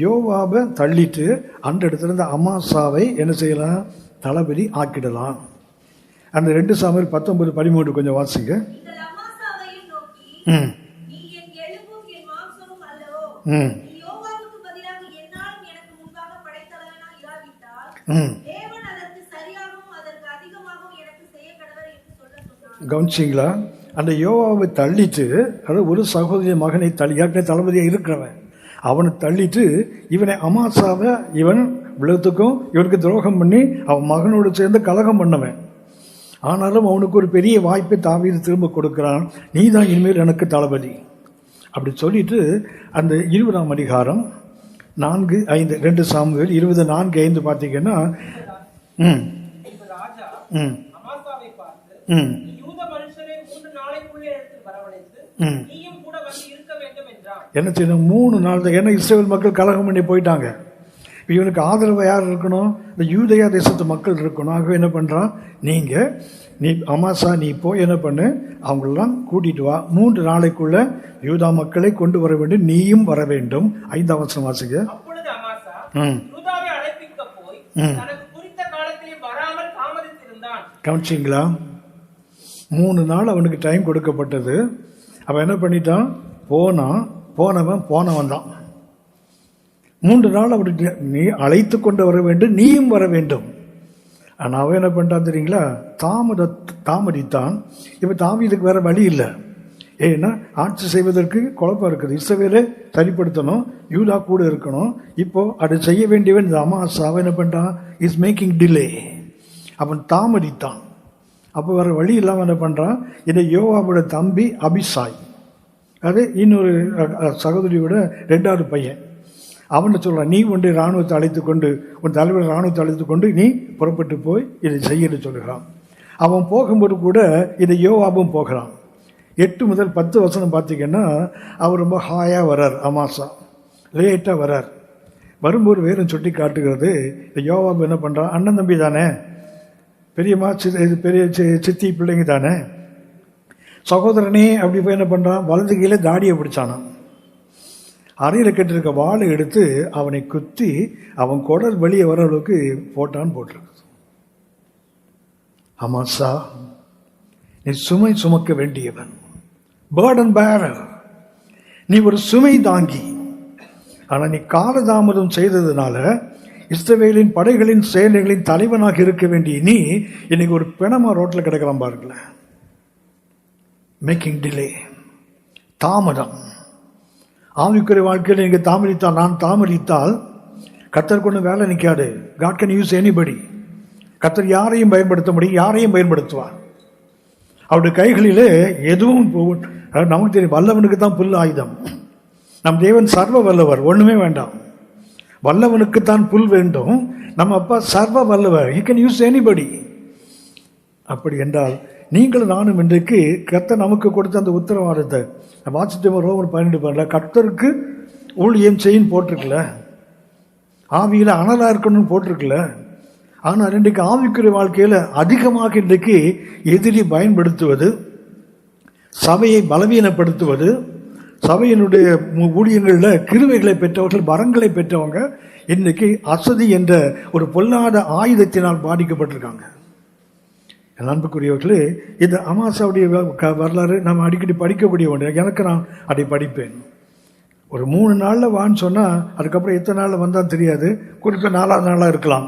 Speaker 1: யோவாவை தள்ளிட்டு அந்த இடத்துல இந்த அமாசாவை என்ன செய்யலாம், தளபதி ஆக்கிடலாம். அந்த 2 சாமுவேல் 19-13 கொஞ்சம் வாசிங்க. கவனிச்சிங்களா, அந்த யோவாவை தள்ளிட்டு, அதாவது ஒரு சகோதரிய மகனை தளபதியாக இருக்கிறவன் அவனை தள்ளிட்டு இவனை அமாசாவை இவன் விளத்துக்கும் இவனுக்கு துரோகம் பண்ணி அவன் மகனோடு சேர்ந்து கலகம் பண்ணவன். ஆனாலும் அவனுக்கு ஒரு பெரிய வாய்ப்பை தாவீது திரும்ப கொடுக்கிறான், நீ தான் இனிமேல் எனக்கு தளபதி அப்படி சொல்லிட்டு அந்த 20ஆம் அதிகாரம் 4-5 2 சாமுவேல் 20-4-5 பார்த்தீங்கன்னா, என்ன செய்யணும், 3 நாள் தான். ஏன்னா இஸ்ரவேல் மக்கள் கலகம் பண்ணி போயிட்டாங்க. இவனுக்கு ஆதரவு யார் இருக்கணும், இந்த யூதேயா தேசத்து மக்கள் இருக்கணும். ஆகவே என்ன பண்ணுறான், நீ அமாசா நீ போய் என்ன பண்ணு, அவங்களெல்லாம் கூட்டிட்டு வா, 3 நாளைக்குள்ள யூதா மக்களை கொண்டு வர வேண்டும், நீயும் வர வேண்டும். 5ஆம் வசனம் வாசிங்க. கவனிச்சிங்களா, 3 நாள் அவனுக்கு டைம் கொடுக்கப்பட்டது. அவன் என்ன பண்ணிட்டான், போனவன் தான். 3 நாள் அவனுக்கு நீ அழைத்து கொண்டு வர வேண்டும், நீயும் வர வேண்டும். ஆனால் அவன் என்ன பண்ணிட்டான் தெரியுங்களா, தாமதித்தான். இப்போ தாவீதுக்கு வேற வழி இல்லை. ஏன்னா ஆட்சி செய்வதற்கு குழப்பம் இருக்குது. இஸ்ரவேலை சரிப்படுத்தணும், யூதா கூட இருக்கணும். இப்போ அதை செய்ய வேண்டியவன் இந்த அமாசா. அவன் என்ன பண்ணிட்டான், இஸ் மேக்கிங் டிலே. அவன் தாமதித்தான். அப்போ வேற வழி இல்லாமல் என்ன பண்ணுறான், இதை யோவாவோட தம்பி அபிசாய், அது இன்னொரு சகோதரியோட 2வது பையன். அவனை சொல்கிறான், நீ ஒன்று இராணுவத்தை அழைத்து கொண்டு, உன் தலைவர் இராணுவத்தை அழைத்து கொண்டு நீ புறப்பட்டு போய் இதை செய்யன்னு சொல்லுகிறான். அவன் போகும்போது கூட இதை யோவாபும் போகிறான். 8 முதல் 10 வசனம் பார்த்தீங்கன்னா அவர் ரொம்ப ஹாயாக வர்றார். அமாசா லேட்டாக வர்றார். வரும்போது வேறும் சுட்டி காட்டுகிறது. யோவாபு என்ன பண்ணுறான், அண்ணன் தம்பி தானே, பெரியம்மா பெரிய சித்தி பிள்ளைங்க தானே, சகோதரனே அப்படி போய் என்ன பண்ணுறான், வலது கீழே தாடியை பிடிச்சானான். அறையில் கட்டிருக்க வாளை எடுத்து அவனை குத்தி அவன் குடல் வெளியே வர அளவுக்கு போட்டிருக்கு. அமாசா, நீ சுமை சுமக்க வேண்டியவன், பர்டன் பேரர், நீ ஒரு சுமை தாங்கி. ஆனால் நீ காலதாமதம் செய்ததுனால இஸ்ரவேலின் படைகளின் சேனைகளின் தலைவனாக இருக்க வேண்டிய நீ இன்னைக்கு ஒரு பிணமா ரோட்டில் கிடக்கலாம் பாருங்களேன். மேக்கிங் டிலே, தாமதம். ஆவிக்குரிய வாழ்க்கையில் நீங்கள் தாமதித்தால், நான் தாமதித்தால் கர்த்தர் கொண்டு வேலை நிற்காது. God can use anybody. கர்த்தர் யாரையும் பயன்படுத்த முடியும், யாரையும் பயன்படுத்துவார். அவருடைய கைகளிலே எதுவும் நமக்கு தெரியும். வல்லவனுக்கு தான் புல் ஆயுதம். நம் தேவன் சர்வ வல்லவர், ஒண்ணுமே வேண்டாம். வல்லவனுக்குத்தான் புல் வேண்டும். நம்ம அப்பா சர்வ வல்லவர். He can use anybody. அப்படி என்றால் நீங்களும் நானும் இன்றைக்கு கர்த்தர் நமக்கு கொடுத்த அந்த உத்தரவாதத்தை வாசித்தோம். ரோமர் 12 கர்த்தருக்கு ஊழியம் செய்யும் போட்டிருக்கல, ஆவியில் அனலா இருக்கணும்னு போட்டிருக்கல. ஆனால் இன்றைக்கு ஆவிக்குரிய வாழ்க்கையில் அதிகமாக இன்றைக்கு எதிரி பயன்படுத்துவது, சபையை பலவீனப்படுத்துவது, சபையினுடைய ஊழியங்களில் கிருவைகளை பெற்றவர்கள், வரங்களை பெற்றவங்க இன்னைக்கு அசதி என்ற ஒரு பொல்லாத ஆயுதத்தினால் பாதிக்கப்பட்டிருக்காங்க. அன்புக்குரியவர்களே, இந்த அமாசாவுடைய வரலாறு நம்ம அடிக்கடி படிக்கக்கூடிய ஒன்று. எனக்கு நான் அதை படிப்பேன். ஒரு 3 நாளில் வான்னு சொன்னால் அதுக்கப்புறம் எத்தனை நாளில் வந்தால் தெரியாது. குறிப்பாக 4வது நாளாக இருக்கலாம்.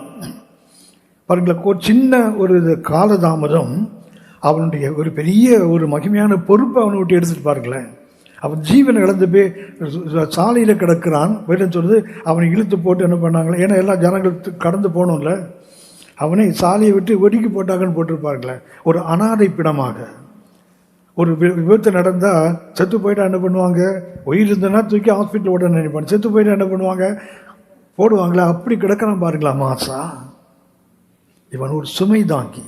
Speaker 1: பாருங்களேன், ஒரு சின்ன ஒரு காலதாமதம் அவனுடைய ஒரு பெரிய ஒரு மகிமையான பொறுப்பை அவனை விட்டு எடுத்துட்டு பாருங்களேன். அவன் ஜீவனை இழந்து போய் சாலையில் கிடக்கிறான். வேணும்னு சொல்லுது அவனை இழுத்து போட்டு என்ன பண்ணாங்களே, ஏன்னா எல்லா ஜனங்கள் கடந்து போகணும்ல, அவனை சாலையை விட்டு ஒதுக்கி போட்டாங்கன்னு போட்டிருப்பார்களே. ஒரு அனாதை பிணமாக. ஒரு விபத்து நடந்தால் செத்து போயிட்டா என்ன பண்ணுவாங்க, உயிர் இருந்தனா தூக்கி ஹாஸ்பிட்டல் ஓட நினைப்பாங்க, செத்து போயிட்டா என்ன பண்ணுவாங்க, போடுவாங்களே. அப்படி கிடக்கிறான் பாருங்களா மாசா. இவன் ஒரு சுமை தாங்கி,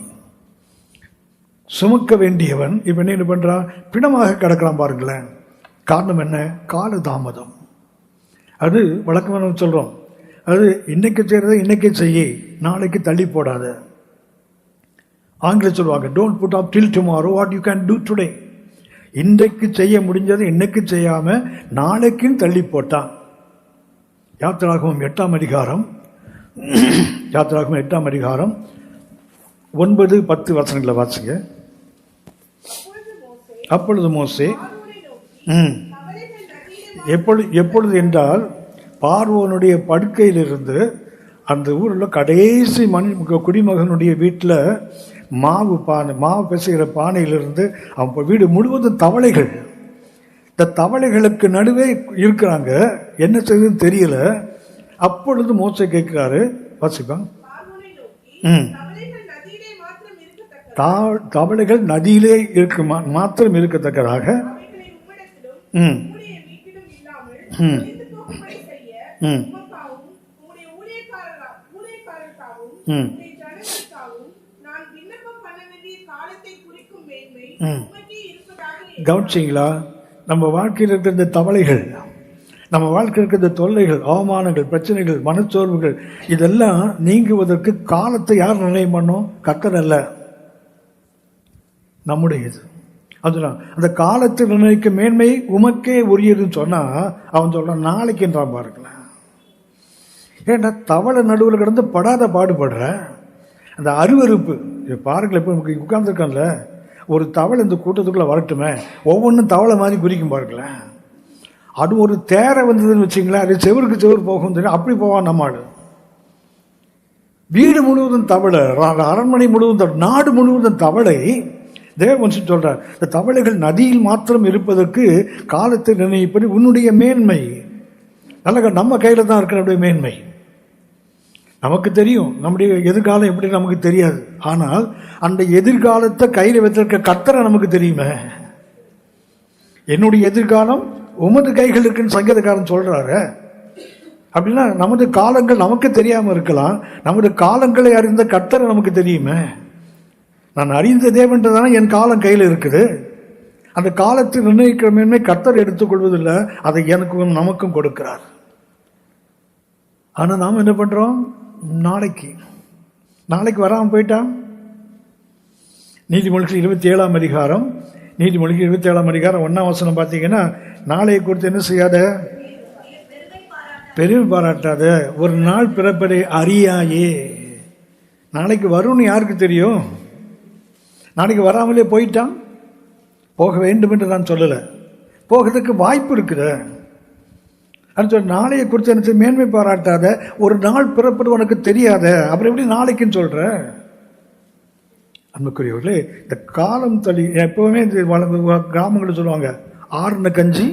Speaker 1: சுமக்க வேண்டியவன். இவன் என்ன பண்றான், பிணமாக கிடக்கிறான் பாருங்களேன். காரணம் என்ன, காலதாமதம். அது வழக்கமாக சொல்றோம், அது இன்னைக்கு செய்யறத இன்னைக்கே செய்ய, நாளைக்கு தள்ளி போடாத. ஆங்கிலம் சொல்லுவாங்க, don't put off till tomorrow what you can do today. இன்றைக்கு செய்ய முடிஞ்சது இன்னைக்கு செய்யாம நாளைக்குன்னு தள்ளி போட்டான். யாத்திராகமம் 8ஆம் அதிகாரம் 9-10 வசனங்களை வாசிங்க. அப்பொழுது மோசே எப்பொழுது என்றால் பார்வோனுடைய படுக்கையிலிருந்து அந்த ஊரில் கடைசி குடிமகனுடைய வீட்டில் மாவு பிசைகிற பானையிலிருந்து அவன் வீடு முழுவதும் தவளைகள். இந்த தவளைகளுக்கு நடுவே இருக்கிறாங்க, என்ன செய்யுதுன்னு தெரியல. அப்பொழுது மோசே கேட்கிறாரு, வாசிப்பான். தவளைகள் நதியிலே இருக்கு மாத்திரம் இருக்கத்தக்கதாக கவனிச்சிங்களா? நம்ம வாழ்க்கையில் இருக்கிற இந்த தவளைகள், நம்ம வாழ்க்கையில் இருக்கிற தொல்லைகள், அவமானங்கள், பிரச்சனைகள், மனச்சோர்வுகள், இதெல்லாம் நீங்குவதற்கு காலத்தை யார் நிர்ணயம் பண்ணோம்? கர்த்தர் அல்ல, நம்முடையது. அதுதான் அந்த காலத்தை நிர்ணயிக்க மேன்மை உமக்கே உரியதுன்னு சொன்னா அவன் சொல்றான் நாளைக்குன்றான் பாருங்களேன். ஏன்னா தவளை நடுவில் கிடந்து படாத பாடுபடுற அந்த அருவருப்பு பாருங்களேன். இப்போ நமக்கு உட்கார்ந்துருக்கான்ல, ஒரு தவளை இந்த கூட்டத்துக்குள்ள வரட்டுமே, ஒவ்வொன்றும் தவளை மாதிரி குறிக்கும் பாருங்களேன். அது ஒரு தேரை வந்ததுன்னு வச்சிங்களேன், அது செவருக்கு செவரு போகும் தெரியும், அப்படி போவான் நம்மாடு. வீடு முழுவதும் தவளை, அரண்மனை முழுவதும், நாடு முழுவதும் தவளை. தேவன் சொல்றார், இந்த தவளைகள் நதியில் மாத்திரம் இருப்பதற்கு காலத்தை நிர்ணயிப்பது உன்னுடைய மேன்மை. நல்ல நம்ம கையில தான் இருக்கிற மேன்மை. நமக்கு தெரியும் நம்முடைய எதிர்காலம் எப்படி, நமக்கு தெரியாது. ஆனால் அந்த எதிர்காலத்தை கையில் வைத்திருக்க கர்த்தரை நமக்கு தெரியுமே. என்னுடைய எதிர்காலம் உமது கைகள் இருக்குன்னு சங்கீதக்காரன் சொல்றாரு. அப்படின்னா நமது காலங்கள் நமக்கு தெரியாம இருக்கலாம், நமது காலங்களை அறிந்த கர்த்தரை நமக்கு தெரியுமே. நான் அறிந்த தேவன்றதான என் காலம் கையில் இருக்குது. அந்த காலத்தை நிர்ணயிக்கிற மேன்மை கர்த்தர் எடுத்துக்கொள்வதில்லை, அதை எனக்கும் நமக்கும் கொடுக்கிறார். ஆனா நாம் என்ன பண்றோம்? நாளைக்கு வராமல் போயிட்டான். நீதிமொழிகள் 27ஆம் அதிகாரம், நீதிமொழிகள் 27ஆம் அதிகாரம் 1ஆம் வசனம் பார்த்தீங்கன்னா, நாளையை குறித்து என்ன செய்யாத, பெருமை பாராட்டாத, ஒரு நாள் பிறப்பதை அறியாயே. நாளைக்கு வரும்னு யாருக்கு தெரியும்? நாளைக்கு வராமலே போயிட்டான். போக வேண்டும் என்று நான் சொல்லலை, போகிறதுக்கு வாய்ப்பு இருக்குது. நாளையை குறித்து எனக்கு மேன்மை பாராட்டாத, ஒரு நாள் பிறப்பது உனக்கு தெரியாத, அப்புறம் எப்படி நாளைக்குன்னு சொல்ற? அன்புக்குரியவர்களே, இந்த காலம் தள்ளி எப்பவுமே இந்த கிராமங்களில் சொல்லுவாங்க, ஆறுன கஞ்சி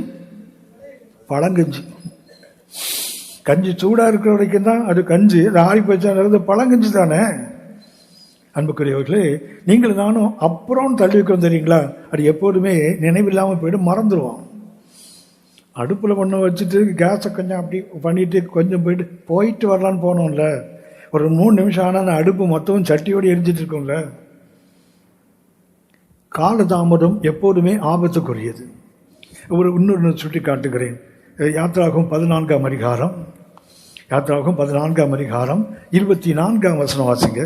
Speaker 1: பழங்கஞ்சி. கஞ்சி சூடா இருக்கிற வரைக்கும் தான் அது கஞ்சி, அது ஆறி போச்சாங்கிறது பழங்கஞ்சி தானே. அன்புக்குரியவர்களே, நீங்கள் நானும் அப்புறம் தள்ளி வைக்கிறோம் தெரியுங்களா, அது எப்போதுமே நினைவில்லாமல் போயிட்டு மறந்துடுவோம். அடுப்பில் ஒன்று வச்சுட்டு கேஸை கொஞ்சம் அப்படி பண்ணிட்டு கொஞ்சம் போயிட்டு வரலான்னு போனோம்ல, ஒரு 3 நிமிஷம் ஆனால் அந்த அடுப்பு மொத்தம் சட்டியோடு எரிஞ்சிட்டு இருக்கோம்ல. காலதாமதம் எப்போதுமே ஆபத்துக்குரியது. இன்னொரு சுட்டி காட்டுகிறேன். யாத்ராகமம் 14ஆம் அதிகாரம், யாத்ராகமம் 14ஆம் அதிகாரம் 24ஆம் வசனம் வாசிங்க.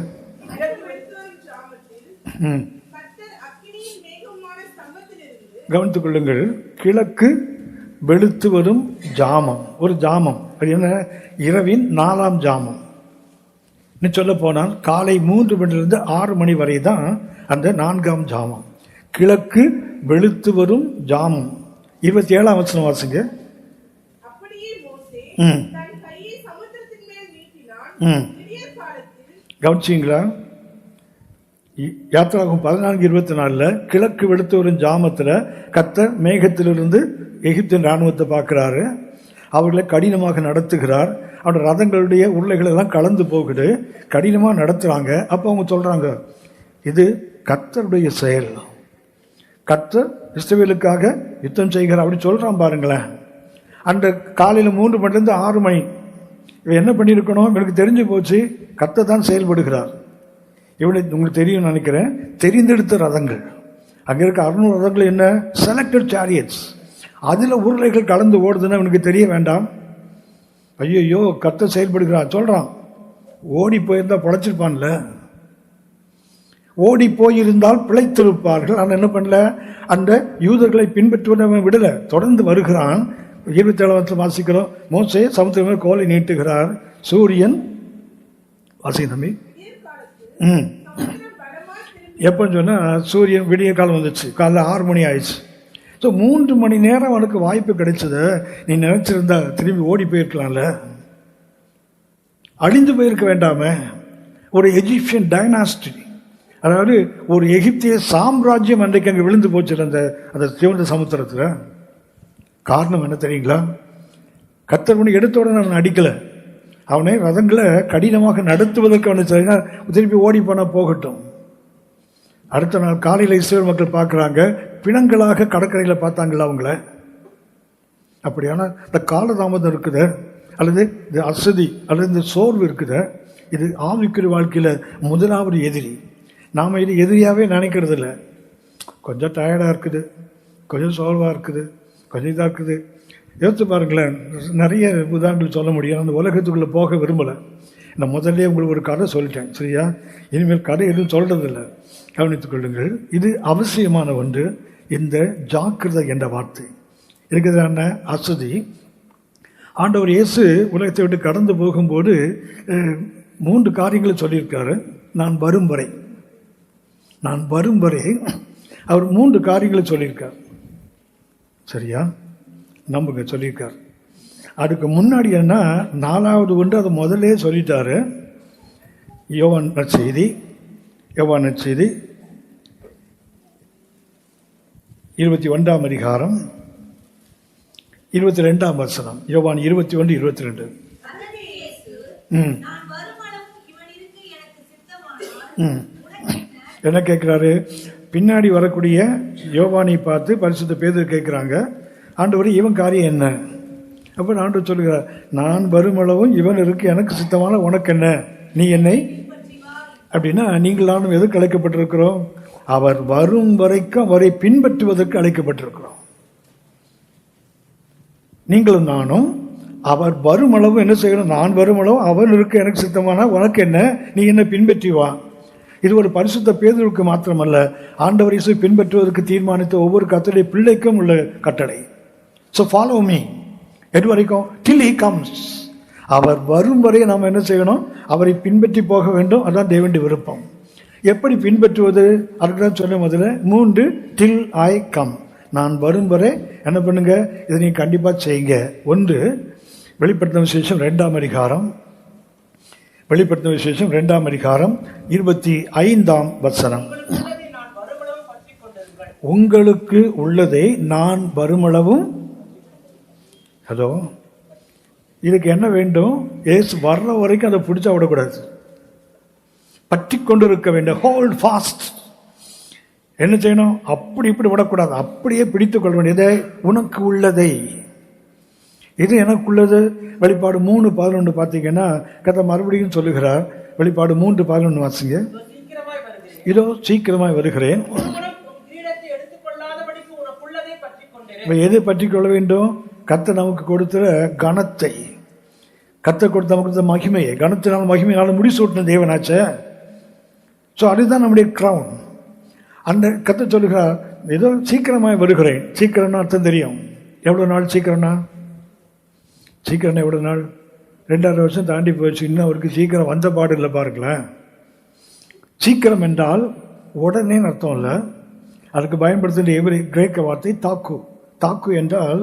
Speaker 1: கவனித்துக் கொள்ளுங்கள். கிழக்கு வெளுத்து வரும் ஜாமம், ஒரு ஜாமம். அது என்ன? இரவின் 4ஆம் ஜாமம். சொல்ல போனால் காலை 3 மணிலிருந்து 6 மணி வரை தான் அந்த 4ஆம் ஜாமம். கிழக்கு வெளுத்து வரும் ஜாமம். 27ஆம் வசனம் வாசிங்க. கவனிச்சிங்களா? யாத்திராகமம் 14:24 கிழக்கு வெளுத்து வரும் ஜாமத்தில் கர்த்தர் மேகத்திலிருந்து எகிப்தின் ராணுவத்தை பார்க்கிறாரு. அவர்களை கடினமாக நடத்துகிறார். அவருடைய ரதங்களுடைய உருளைகள் எல்லாம் கலந்து போகுது, கடினமாக நடத்துறாங்க. அப்போ அவங்க சொல்றாங்க, இது கர்த்தருடைய செயல், கர்த்தர் இஸ்ரவேலுக்காக யுத்தம் செய்கிறார் அப்படி சொல்றான் பாருங்களேன். அந்த காலையில் 3 மணிலிருந்து 6 மணி இவன் என்ன பண்ணியிருக்கணும்? இவனுக்கு தெரிஞ்சு போச்சு, கர்த்தர் தான் செயல்படுகிறார். இவனுக்கு உங்களுக்கு தெரியும் நினைக்கிறேன், தெரிந்தெடுத்த ரதங்கள் அங்கே இருக்க 600 ரதங்கள் என்ன, செலக்டட் சாரியட்ஸ், அதில் உருளைகள் கலந்து ஓடுதுன்னு அவனுக்கு தெரிய வேண்டாம். ஐயோ கர்த்தர் செயல்படுகிறான் சொல்றான். ஓடி போயிருந்தா பொழைச்சிருப்பான்ல, ஓடி போயிருந்தால் பிழைத்திருப்பார்கள். ஆனால் என்ன பண்ணல, அந்த யூதர்களை பின்பற்றுவதை விடல, தொடர்ந்து வருகிறான். 27 வாசிக்கிறோம். மோசே சமுத்திரம் கோலை நீட்டுகிறார். சூரியன் வாசிக்க தம்பி. எப்பன்னு சொன்னா சூரியன் விடிய காலம் வந்துச்சு, காலைல 6 மணி ஆயிடுச்சு. ஸோ 3 மணி நேரம் அவனுக்கு வாய்ப்பு கிடைச்சது. நீ நினைச்சிருந்தா திரும்பி ஓடி போயிருக்கலாம்ல, அழிந்து போயிருக்க வேண்டாமே. ஒரு எஜிப்சியன் டைனாஸ்டி, அதாவது ஒரு எகிப்திய சாம்ராஜ்யம் அன்றைக்கு அங்கே விழுந்து போச்சு அந்த சிவந்த சமுத்திரத்தில். காரணம் என்ன தெரியுங்களா? கர்த்தர் பண்ணி எடுத்த உடனே அவனை அடிக்கலை, அவனை ரதங்களை கடினமாக நடத்துவதற்கு அவனை திருப்பி ஓடி போனால் போகட்டும். அடுத்த நாள் காலையில் இஸ்ரவேல் மக்கள் பார்க்குறாங்க, பிணங்களாக கடற்கரையில் பார்த்தாங்களா அவங்கள. அப்படியான இந்த காலதாமதம் இருக்குது, அல்லது இந்த அசதி அல்லது இந்த சோர்வு இருக்குது, இது ஆவிக்குரிய வாழ்க்கையில் முதலாவது எதிரி. நாம் இது எதிரியாகவே நினைக்கிறது இல்லை. கொஞ்சம் டயர்டாக இருக்குது, கொஞ்சம் சோர்வாக இருக்குது, கொஞ்சம் இதாக இருக்குது. யோசித்து பாருங்களேன், நிறைய உதாரணங்கள் சொல்ல முடியும். அந்த உலகத்துக்குள்ளே போக விரும்பலை. நான் முதல்ல உங்களுக்கு ஒரு கதை சொல்லிட்டேன், சரியா? இனிமேல் கதை எதுவும் சொல்கிறதில்லை, கவனித்துக் கொள்ளுங்கள். இது அவசியமான ஒன்று. இந்த ஜாக்கிரதை என்ற வார்த்தை இருக்கிறதான அசதி. ஆண்டவர் இயேசு உலகத்தை விட்டு கடந்து போகும்போது 3 காரியங்களை சொல்லியிருக்காரு. நான் வரும் வரை அவர் 3 காரியங்களை சொல்லியிருக்கார், சரியா? நம்புங்க, சொல்லியிருக்கார். அதுக்கு முன்னாடி என்ன, 4வது ஒன்று அதை முதலே சொல்லிட்டாரு. யோவான் நற்செய்தி 21ஆம் அதிகாரம் 22ஆம் வசனம். யோவான் 21:22. என்ன கேட்கிறாரு? பின்னாடி வரக்கூடிய யோவானை பார்த்து பரிசுத்த பேதுரு கேட்குறாங்க, ஆண்டவரே இவன் காரியம் என்ன? அப்போ ஆண்டவர் சொல்லுகிறார், நான் வருமளவும் இவன் இருக்கு, எனக்கு சித்தமான உனக்கு என்ன, நீ என்னை அப்படின்னா நீங்கள் நானும் எதுக்கு அழைக்கப்பட்டிருக்கிறோம்? அவர் வரும் வரைக்கும் அவரை பின்பற்றுவதற்கு அழைக்கப்பட்டிருக்கிறோம். நீங்களும் நானும் அவர் வருமளவும் என்ன செய்யணும்? நான் வருமளவும் அவன் இருக்கு, எனக்கு சித்தமான உனக்கு என்ன, நீ என்ன பின்பற்றி வா. இது ஒரு பரிசுத்த பேதுருக்கு மாத்திரமல்ல, ஆண்டவர் இயேசுவை பின்பற்றுவதற்கு தீர்மானித்த ஒவ்வொரு கர்த்தருடைய பிள்ளைக்கும் உள்ள கட்டளை. So follow me. எது வரைக்கும்? till he comes. அவர் வரும் வரை நாம் என்ன செய்யணும்? அவரை பின்பற்றி போக வேண்டும். அதான் தேவனுடைய விருப்பம். எப்படி பின்பற்றுவது? அதுக்கு தான் சொன்ன முதல்ல 3 till I come. நான் வரும் வரை என்ன பண்ணுங்க? இதை நீங்க கண்டிப்பா செய்யுங்க. 1 வெளிப்படுத்தின விசேஷம் 2ஆம் அதிகாரம், வெளிப்படுத்தின விசேஷம் 2ஆம் அதிகாரம் 25ஆம் வசனம். உங்களுக்கு உள்ளதை நான் வருமளவும். ஹலோ, இதுக்கு என்ன வேண்டும்? ஏசு வர்ற வரைக்கும் அதை பிடிச்சா விடக்கூடாது, பற்றி கொண்டு இருக்க வேண்டும். Hold fast. என்ன செய்யணும்? அப்படி இப்படி விடக்கூடாது, அப்படியே பிடித்துக் கொள்ள வேண்டியதை. உனக்கு உள்ளதை, இது எனக்கு உள்ளது. வெளிப்பாடு 3:11 பார்த்தீங்கன்னா கர்த்தர் மறுபடியும் சொல்லுகிறார். வெளிப்பாடு 3:11 வாசிங்க. இதோ சீக்கிரமாய் வருகிறேன். எதை பற்றி கொள்ள வேண்டும்? கர்த்தர் நமக்கு கொடுத்த கனத்தை, கர்த்தர் கொடுத்த நமக்கு கொடுத்த மகிமையை, கனத்தினால் மகிமையினால முடிசூட்டின தேவனாச்ச. ஸோ அதுதான் நம்முடைய கிரவுன். அந்த கர்த்தர் சொல்லுகிறார், ஏதோ சீக்கிரமாய் வருகிறேன். சீக்கிரம்னா அர்த்தம் தெரியும். எவ்வளோ நாள் சீக்கிரம்னா? சீக்கிரம் எவ்வளோ நாள்? 2.5 வருஷம் தாண்டி போயிடுச்சு, இன்னும் அவருக்கு சீக்கிரம் வந்த பாடு இல்லை. பாருங்களேன், சீக்கிரம் என்றால் உடனே அர்த்தம் இல்லை. அதுக்கு பயன்படுத்துகிற எவரி கிரேக்க வார்த்தை தாக்கு. தாக்கு என்றால்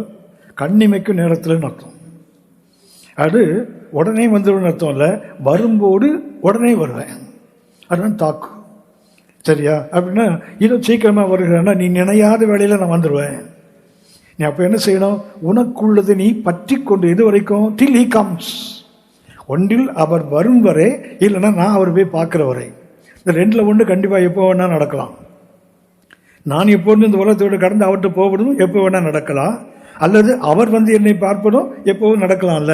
Speaker 1: கண்ணிமைக்கும் நேரத்தில் அர்த்தம். அது உடனே வந்துடும் அர்த்தம் இல்லை, வரும்போது உடனே வருவேன், அதுதான் தாக்கு. சரியா? அப்படின்னா இதோ சீக்கிரமாக வருகிறேன்னா நீ நினையாத வேலையில் நான் வந்துடுவேன். நீ அப்போ என்ன செய்யணும்? உனக்குள்ளது நீ பற்றி கொண்டு. இது வரைக்கும் till he comes. ஒன்றில் அவர் வரும் வரை, இல்லைன்னா நான் அவர் போய் பார்க்குற வரை. இந்த 2ல் 1 கண்டிப்பாக எப்போ வேணா நடக்கலாம். நான் எப்போது இந்த உலகத்தோடு கடந்து அவர்கிட்ட போவதும் எப்போ வேணா நடக்கலாம், அல்லது அவர் வந்து என்னை பார்ப்பதும் எப்போவும் நடக்கலாம்ல.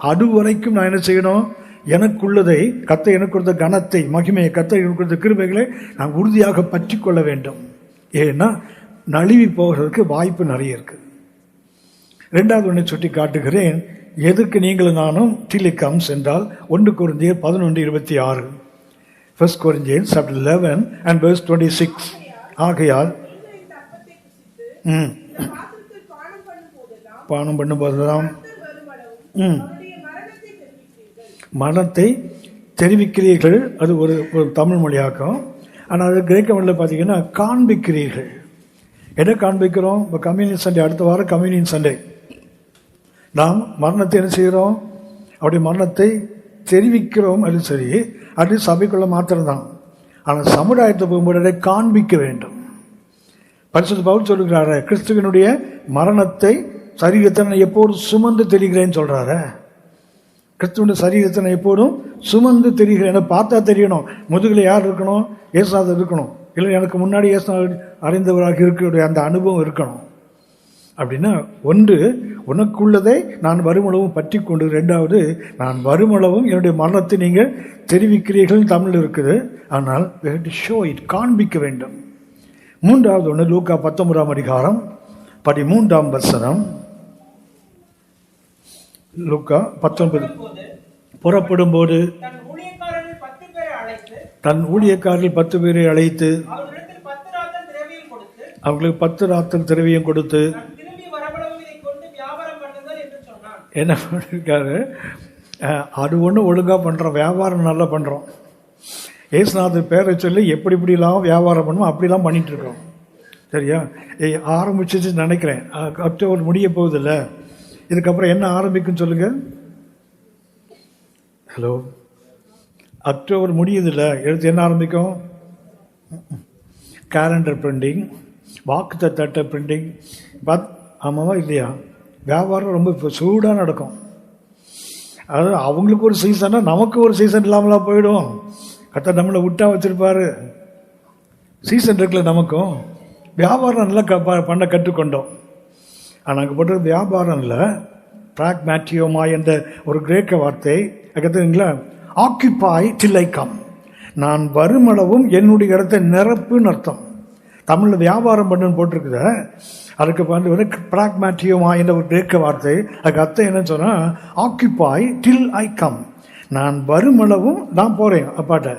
Speaker 1: அது வரைக்கும் நான் என்ன செய்யணும்? எனக்குள்ளதை, கர்த்தர் எனக்கு கொடுத்த கனத்தை, மகிமையை, கர்த்தர் எனக்கு கொடுத்த கிருபைகளை நான் உறுதியாக பற்றி கொள்ள வேண்டும். ஏன்னா நழுவி போகிறதுக்கு வாய்ப்பு நிறைய இருக்கு. 2வது ஒன்றை சுட்டி காட்டுகிறேன். எதுக்கு நீங்களும் நானும் till he comes என்றால் 1 கொரிந்தியர் 11:26. 1 Corinthians chapter 11 and verse 26. ஆகையால் பானம் பண்ணும்போதுதான் மரணத்தை தெரிவிக்கிறீர்கள். அது ஒரு தமிழ் மொழியாக்கம். ஆனால் அது கிரேக்க மொழியில் பார்த்தீங்கன்னா காண்பிக்கிறீர்கள். எதை காண்பிக்கிறோம்? இப்போ கம்யூனியன் சண்டே, அடுத்த வாரம் கம்யூனியன் சண்டே, நாம் மரணத்தை என்ன செய்கிறோம்? அப்படி மரணத்தை தெரிவிக்கிறோம். அது சரி, அது சபைக்குள்ள மாத்திரம்தான். ஆனால் சமுதாயத்தை போகும்போது அதை காண்பிக்க வேண்டும். பரிசுத்த பவுல் சொல்லுகிறாரு, கிறிஸ்துவனுடைய மரணத்தை சரீரத்தை நான் எப்போதும் சுமந்து தெரிகிறேன்னு சொல்றாரு. கிறிஸ்துவனுடைய சரீரத்தை நான் எப்போதும் சுமந்து தெரிகிறேன். எனக்கு பார்த்தா தெரியணும் முதுகில் யார் இருக்கணும்? ஏசுநாதர் இருக்கணும். இல்லை எனக்கு முன்னாடி ஏசுநாதர் அறிந்தவராக இருக்கிற அந்த அனுபவம் இருக்கணும். அப்படின்னா 1 உனக்குள்ளதை நான் வருமளவும் பற்றி கொண்டு, 2வது நான் வருமளவும் என்னுடைய மரணத்தை நீங்கள் தெரிவிக்கிறீர்கள் தமிழ் இருக்குது. ஆனால் ஷோ இட், காண்பிக்க வேண்டும். 3வது ஒன்று லூக்கா 19ஆம் அதிகாரம் 13ஆம் வசனம். லூக்கா 19. புறப்படும் போது தன் ஊழியக்காரர்கள் 10 பேரை அழைத்து அவங்களுக்கு 10 ராத்தல் திரவியம் கொடுத்து என்ன பண்ணிருக்காரு? அது ஒன்று ஒழுங்கா பண்றோம், வியாபாரம் நல்லா பண்றோம். ஏசுநாதர் பேரை சொல்லி எப்படி இப்படிலாம் வியாபாரம் பண்ணுவோம், அப்படிலாம் பண்ணிட்டு இருக்கோம். சரியா? ஆரம்பிச்சிச்சு நினைக்கிறேன். அக்டோபர் முடிய போகுது இல்லை, இதுக்கப்புறம் என்ன ஆரம்பிக்கும் சொல்லுங்க. ஹலோ, அக்டோபர் முடியுது இல்லை, எடுத்து என்ன ஆரம்பிக்கும்? கேலண்டர் பிரிண்டிங், வாக்கு தட்ட பிரிண்டிங். ஆமாவா இல்லையா? வியாபாரம் ரொம்ப இப்போ சூடாக நடக்கும். அதாவது அவங்களுக்கு ஒரு சீசன்னா நமக்கு ஒரு சீசன் இல்லாமலாம் போயிடும். கர்த்தர் நம்மளை விட்டா வச்சிருப்பாரு. சீசன் இருக்குல்ல, நமக்கும் வியாபாரம் நல்லா பண்ண கற்றுக்கொண்டோம். ஆனால் அங்கே போட்ட வியாபாரம் இல்லை, பிராக்மேட்டியோமா என்ற ஒரு கிரேக்க வார்த்தை கற்றுங்களா. ஆக்கியூபாய் டில் ஐ கம், நான் வருமளவும் என்னுடைய இடத்தை நிரப்புன்னு அர்த்தம். தமிழில் வியாபாரம் பண்ணுன்னு போட்டிருக்குத, அதுக்கு வந்து பிராக்மேட்டியோமா என்ற ஒரு கிரேக்க வார்த்தை. அதுக்கு அர்த்தம் என்னன்னு சொன்னால் ஆக்கியூபாய் டில் ஐ கம், நான் வருமளவும் நான் போகிறேன் அப்பாட்ட,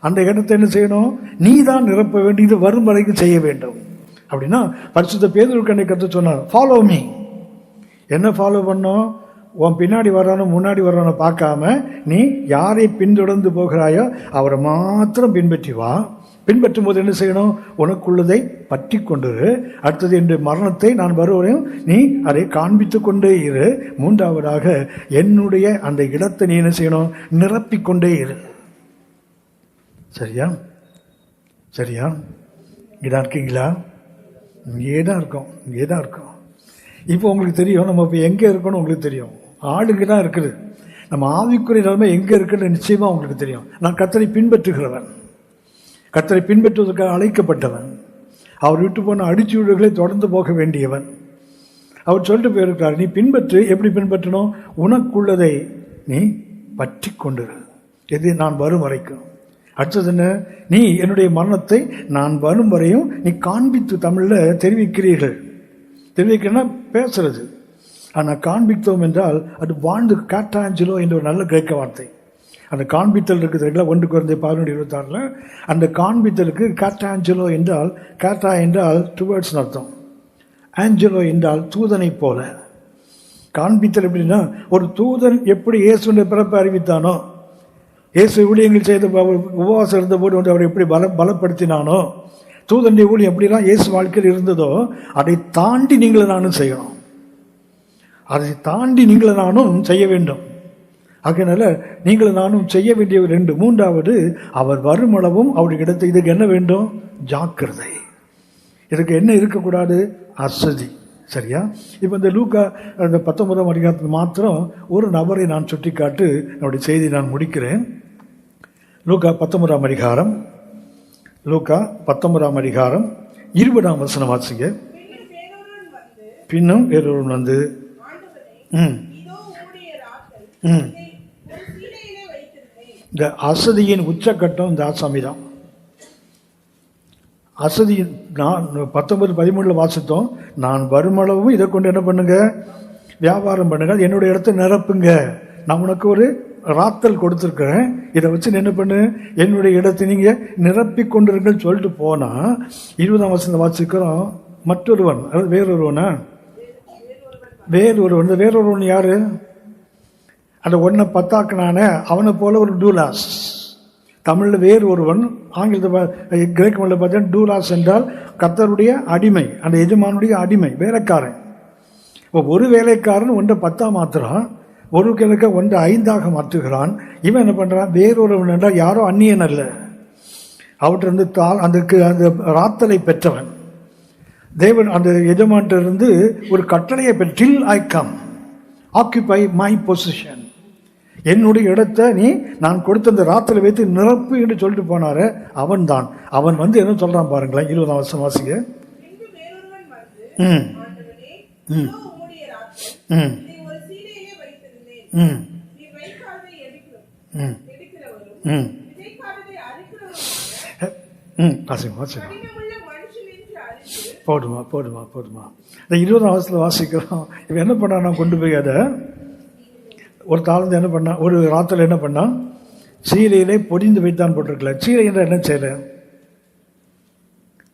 Speaker 1: அந்த இடத்தை என்ன செய்யணும், நீ தான் நிரப்ப வேண்டியது, வரும் வரைக்கும் செய்ய வேண்டும். அப்படின்னா பரிசுத்த பேதுரு கண்ணை கற்று சொன்னார், ஃபாலோ மீ. என்ன ஃபாலோ பண்ணோம்? உன் பின்னாடி வர்றானோ முன்னாடி வர்றானோ பார்க்காம நீ யாரை பின்தொடர்ந்து போகிறாயோ அவரை மாத்திரம் பின்பற்றி வா. பின்பற்றும் போது என்ன செய்யணும்? உனக்குள்ளதை பற்றி கொண்டு அடுத்தது என்று மரணத்தை நான் வருவதையும் நீ அதை காண்பித்து கொண்டே இரு. மூன்றாவதாக என்னுடைய அந்த இடத்தை நீ என்ன செய்யணும்? நிரப்பிக்கொண்டே இரு. சரியா? சரியா? இங்கேதான் இருக்கீங்களா? இங்கே தான் இருக்கோம், இங்கே தான் இருக்கோம். இப்போ உங்களுக்கு தெரியும் நம்ம இப்போ எங்கே இருக்கணும். உங்களுக்கு தெரியும், ஆளுங்க தான் இருக்குது. நம்ம ஆவிக்குரிய நிலைமை எங்கே இருக்குன்னு நிச்சயமாக உங்களுக்கு தெரியும். நான் கர்த்தரை பின்பற்றுகிறவன், கர்த்தரை பின்பற்றுவதற்காக அழைக்கப்பட்டவன், அவர் விட்டு போன அடிச்சுவடுகளை தொடர்ந்து போக வேண்டியவன். அவர் சொல்லிட்டு போயிருக்கார், நீ பின்பற்று. எப்படி பின்பற்றணும்? உனக்குள்ளதை நீ பற்றி கொண்டிரு, எது நான் வரும் வரைக்கும். அடுத்தது என்ன? நீ என்னுடைய மரணத்தை நான் வரும் வரையும் நீ காண்பித்து, தமிழில் தெரிவிக்கிறீர்கள். தெரிவிக்கிறேன்னா பேசுறது, ஆனால் காண்பித்தோம் என்றால் அது வாழ்ந்து காட்டாஞ்சலோ என்ற ஒரு நல்ல கிரேக்க வார்த்தை. அந்த காண்பித்தல் இருக்குது 1 Corinthians 11:26. அந்த காண்பித்தலுக்கு காட்டாஞ்சலோ என்றால், காட்டா என்றால் டுவர்ட்ஸ் அர்த்தம், ஆஞ்சலோ என்றால் தூதனை போல. காண்பித்தல் எப்படின்னா, ஒரு தூதன் எப்படி இயேசுடைய பிறப்பை அறிவித்தானோ, இயேசு ஊழியங்கள் செய்த உபவாசம் இருந்தபோது வந்து அவர் எப்படி பலப்படுத்தினானோ, தூதனுடைய ஊழியம் எப்படிலாம் இயேசு வாழ்க்கையில் இருந்ததோ அதை தாண்டி நீங்களும் நானும் செய்யணும். அதை தாண்டி நீங்களும் நானும் செய்ய வேண்டும். அதனால நீங்களும் நானும் செய்ய வேண்டிய 2. மூன்றாவது, அவர் வருமளவும் அவருடைய இடத்தை. இதுக்கு என்ன வேண்டும்? ஜாக்கிரதை. இதுக்கு என்ன இருக்கக்கூடாது? அசதி. சரியா? இப்போ இந்த லூக்கா அந்த 19ஆம் அதிகாரத்தில் மாத்திரம் ஒரு நபரை நான் சுட்டி காட்டு என்னுடைய செய்தி நான் முடிக்கிறேன். லூக்கா 19ஆம் அதிகாரம், லூக்கா 19ஆம் அதிகாரம் 20ஆம் வசனம் வாசிங்க. பின்னும் வேறொருவன் வந்து இந்த அசதியின் உச்சக்கட்டம் இந்த ஆசாமி தான். அசதியின் 19:13 வாசித்தோம். நான் வருமளவும் இதை கொண்டு என்ன பண்ணுங்க? வியாபாரம் பண்ணுங்க, என்னுடைய இடத்தை நிரப்புங்க. நான் உனக்கு ஒரு ராத்தல் கொடுத்துருக்கிறேன், இதை வச்சு என்ன பண்ணு? என்னுடைய இடத்தை நீங்க நிரப்பி கொண்டிருங்கள் சொல்லிட்டு போனா 20ஆம் வசனத்தை வாசிக்கிறோம். மற்றொருவன், அதாவது வேறொருவனா? வேறொருவன். இந்த வேறொருவன் யாரு? அந்த ஒன்றை பத்தாக்குனான அவனை போல ஒரு டூலாஸ். தமிழில் வேறு ஒருவன், ஆங்கிலத்தில் கிரேக்க மொழியில் பார்த்தீங்கன்னா டூலாஸ் என்றால் கர்த்தருடைய அடிமை, அந்த எஜமானுடைய அடிமை, வேலைக்காரன். இப்போ ஒரு வேலைக்காரன் ஒன்றை 10 மாத்துறான், ஒரு கிழக்க ஒன்றை 5 மாற்றுகிறான். இவன் என்ன பண்ணுறான்? வேறொருவன் என்றால் யாரோ அந்நியன் அல்ல, அவற்றிலிருந்து அதுக்கு அந்த ராத்தலை பெற்றவன். தேவன் அந்த எஜமான்ட்டிருந்து ஒரு கட்டளையை பெற்ற, till I come occupy my position, என்னுடைய இடத்தை நீ நான் கொடுத்த அந்த ராத்திரை வைத்து நிரப்பு என்று சொல்லிட்டு போனாரு. அவன் தான். அவன் வந்து என்ன சொல்றான் பாருங்களேன், 20ஆம் வசனம் வாசிங்க. போடுமா போடுமா போடுமா. இந்த 20ஆம் வசனத்தில் வாசிக்கிறோம். இவன் என்ன பண்ணா? கொண்டு போய் அதை ஒரு தாழ்ந்து என்ன பண்ணான்? ஒரு ராத்திரில் என்ன பண்ணான்? சீலையிலே பொடிந்து வைத்தான் போட்டிருக்கல. சீலை என்றால் என்ன செய்யலை?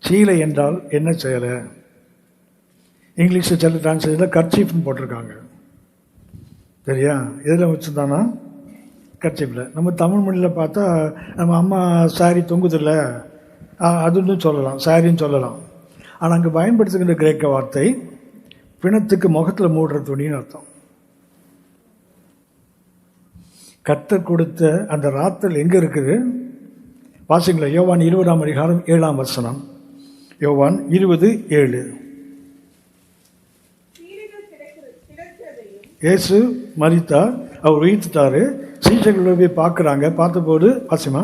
Speaker 1: சீலை என்றால் என்ன செய்யலை? இங்கிலீஷில் சில டிரான்ஸ்லேஷனில் கர்ச்சீஃப்னு போட்டிருக்காங்க. சரியா? எதில் வச்சுருந்தானா? கர்ச்சீஃபில். நம்ம தமிழ் மொழியில் பார்த்தா நம்ம அம்மா சாரி தொங்குதில்லை, அதுன்னு சொல்லலாம், சாரின்னு சொல்லலாம். ஆனால் அங்கே பயன்படுத்துகின்ற கிரேக்க வார்த்தை பிணத்துக்கு முகத்தில் மூடுற துணின்னு அர்த்தம். கர்த்தர் கொடுத்த அந்த ராத்தல் எங்கே இருக்குது வாசிங்களா? யோவான் 20ஆம் அதிகாரம் 7ஆம் வசனம். யோவான் 20:7. இயேசு மரித்தார், அவர் உயிர்த்துட்டாரு. சீசர்கள் போய் பார்க்குறாங்க. பார்த்தபோது வாசிமா,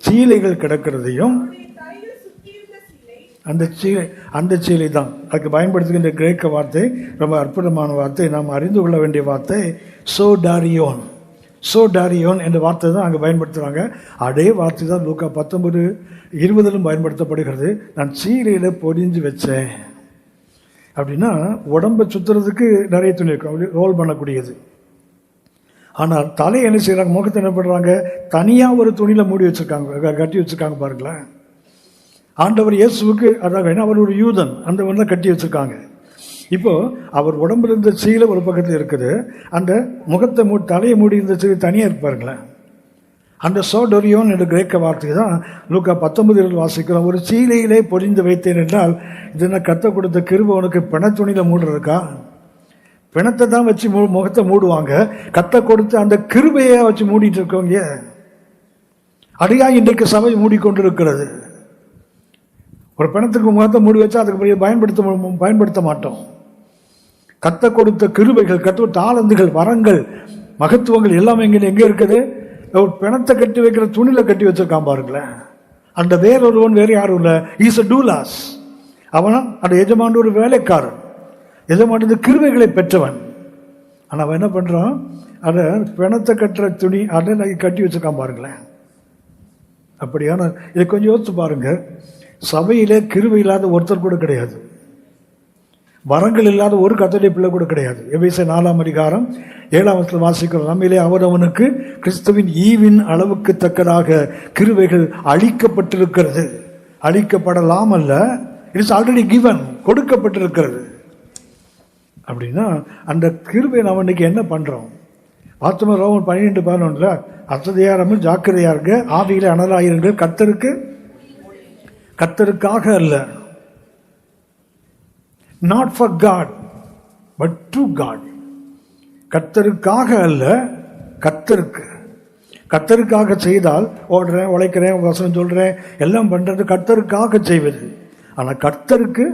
Speaker 1: சீலைகள் கிடக்கிறதையும் அந்த சீலை தான். அதுக்கு பயன்படுத்துகின்ற கிரேக்க வார்த்தை ரொம்ப அற்புதமான வார்த்தை, நாம் அறிந்து கொள்ள வேண்டிய வார்த்தை சோடாரியோன். சோடாரியோன் என்ற வார்த்தை தான் அங்கே பயன்படுத்துகிறாங்க. அதே வார்த்தை தான் லூக்கா 19:20 பயன்படுத்தப்படுகிறது. நான் சீலையில் பொடிஞ்சு வச்சேன் அப்படின்னா உடம்பை சுற்றுறதுக்கு நிறைய துணி இருக்கும், ரோல் பண்ணக்கூடியது. ஆனால் தலையை என்ன செய்கிறாங்க, முகத்தை என்ன பண்ணுறாங்க, தனியாக ஒரு துணியில் மூடி வச்சுருக்காங்க, கட்டி வச்சுருக்காங்க. பாருங்களேன், ஆண்டவர் இயேசுவுக்கு அதாக அவர் ஒரு யூதன், அந்த மாதிரிலாம் கட்டி வச்சுருக்காங்க. இப்போது அவர் உடம்புல இருந்த சீலை ஒரு பக்கத்தில் இருக்குது, அந்த முகத்தை தலையை மூடி இருந்த சீலை தனியாக இருப்பாருங்களேன். அந்த சோடோரியோன் என்ற கிரேக்க வார்த்தை தான் லூக்கா 19 வாசிக்கிறோம். ஒரு சீலையிலே பொறிந்து வைத்தேன் என்றால் இது என்ன, கத்த கொடுத்த கிருபை உனக்கு பிணத்துணியில் மூடுறதுக்கா? பிணத்தை தான் வச்சு முகத்தை மூடுவாங்க, கத்த கொடுத்து அந்த கிருபையை வச்சு மூடிட்டு இருக்கவங்க. அதையா இன்றைக்கு சபை மூடிக்கொண்டிருக்கிறது. ஒரு பிணத்துக்கு முகத்தை மூடி வச்சா அதுக்கு பயன்படுத்த மாட்டோம். கத்த கொடுத்த கிருபைகள், கத்த தாளந்துகள், வரங்கள், மகத்துவங்கள் எல்லாமே எங்கே இருக்குது? ஒரு பிணத்தை கட்டி வைக்கிற துணியில கட்டி வச்சிருக்கான் பாருங்களேன். அந்த வேறொருவன் வேறு யாரும் இல்லை, ஈஸ் அ டூலாஸ். அவன் அந்த எஜமான ஒரு வேலைக்காரன், எஜமான கிருபைகளை பெற்றவன். ஆனால் அவன் என்ன பண்றான், அதை பிணத்தை கட்டுற துணி அதை கட்டி வச்சிருக்கான் பாருங்களேன். அப்படியான இதை கொஞ்சம் யோசிச்சு பாருங்க. சபையிலே கிருபை இல்லாத ஒருத்தர் கூட கிடையாது, வரங்கள் இல்லாத ஒரு கத்தோலிக்க பிள்ளை கூட கிடையாது. எபேசியர் 4:7 வாசிக்கிறோம், நம்மிலே அவனவனுக்கு கிறிஸ்துவின் ஈவின் அளவுக்கு தக்கதாக கிருபைகள் அளிக்கப்பட்டிருக்கிறது. அளிக்கப்படலாம் அல்ல, இட்ஸ் ஆல்ரெடி கிவன், கொடுக்கப்பட்டிருக்கிறது. அப்படின்னா அந்த கிருபை நாம் இன்னைக்கு என்ன பண்றோம்? பார்த்தோம் ரோமர் 12:11 அசதியாரமும் ஜாக்கிரதையா இருங்க, ஆவியிலே அனலாயிருங்கள், கர்த்தருக்காக அல்ல, not for God but to God. கர்த்தருக்காக அல்ல, கர்த்தருக்காக செய்தால் ஓடுறேன், உழைக்கிறேன், வசனம் சொல்றேன், எல்லாம் பண்றது கர்த்தருக்காக செய்வது. ஆனா கர்த்தருக்கு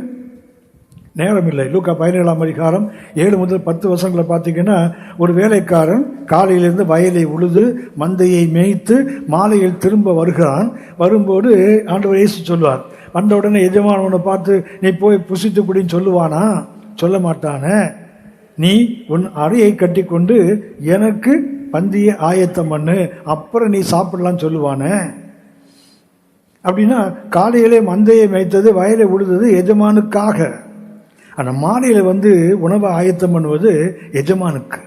Speaker 1: நேரம் இல்லை. லூக்கா 17:7-10 பார்த்தீங்கன்னா, ஒரு வேலைக்காரன் காலையிலிருந்து வயலை உழுது மந்தையை மேய்த்து மாலையில் திரும்ப வருகிறான். வரும்போது ஆண்டவர் இயேசு சொல்வார், வந்த உடனே எஜமானவனை பார்த்து நீ போய் புசித்து குடின்னு சொல்லுவானா? சொல்ல மாட்டானே. நீ உன் அறையை கட்டி கொண்டு எனக்கு பந்தியை ஆயத்தம் பண்ணு, அப்புறம் நீ சாப்பிடலாம் சொல்லுவானே. அப்படின்னா காலையிலே மந்தையை மேய்த்தது, வயலை உழுதது எஜமானுக்காக. ஆனால் மாலையில் உணவை ஆயத்தம் பண்ணுவது எஜமானுக்கு.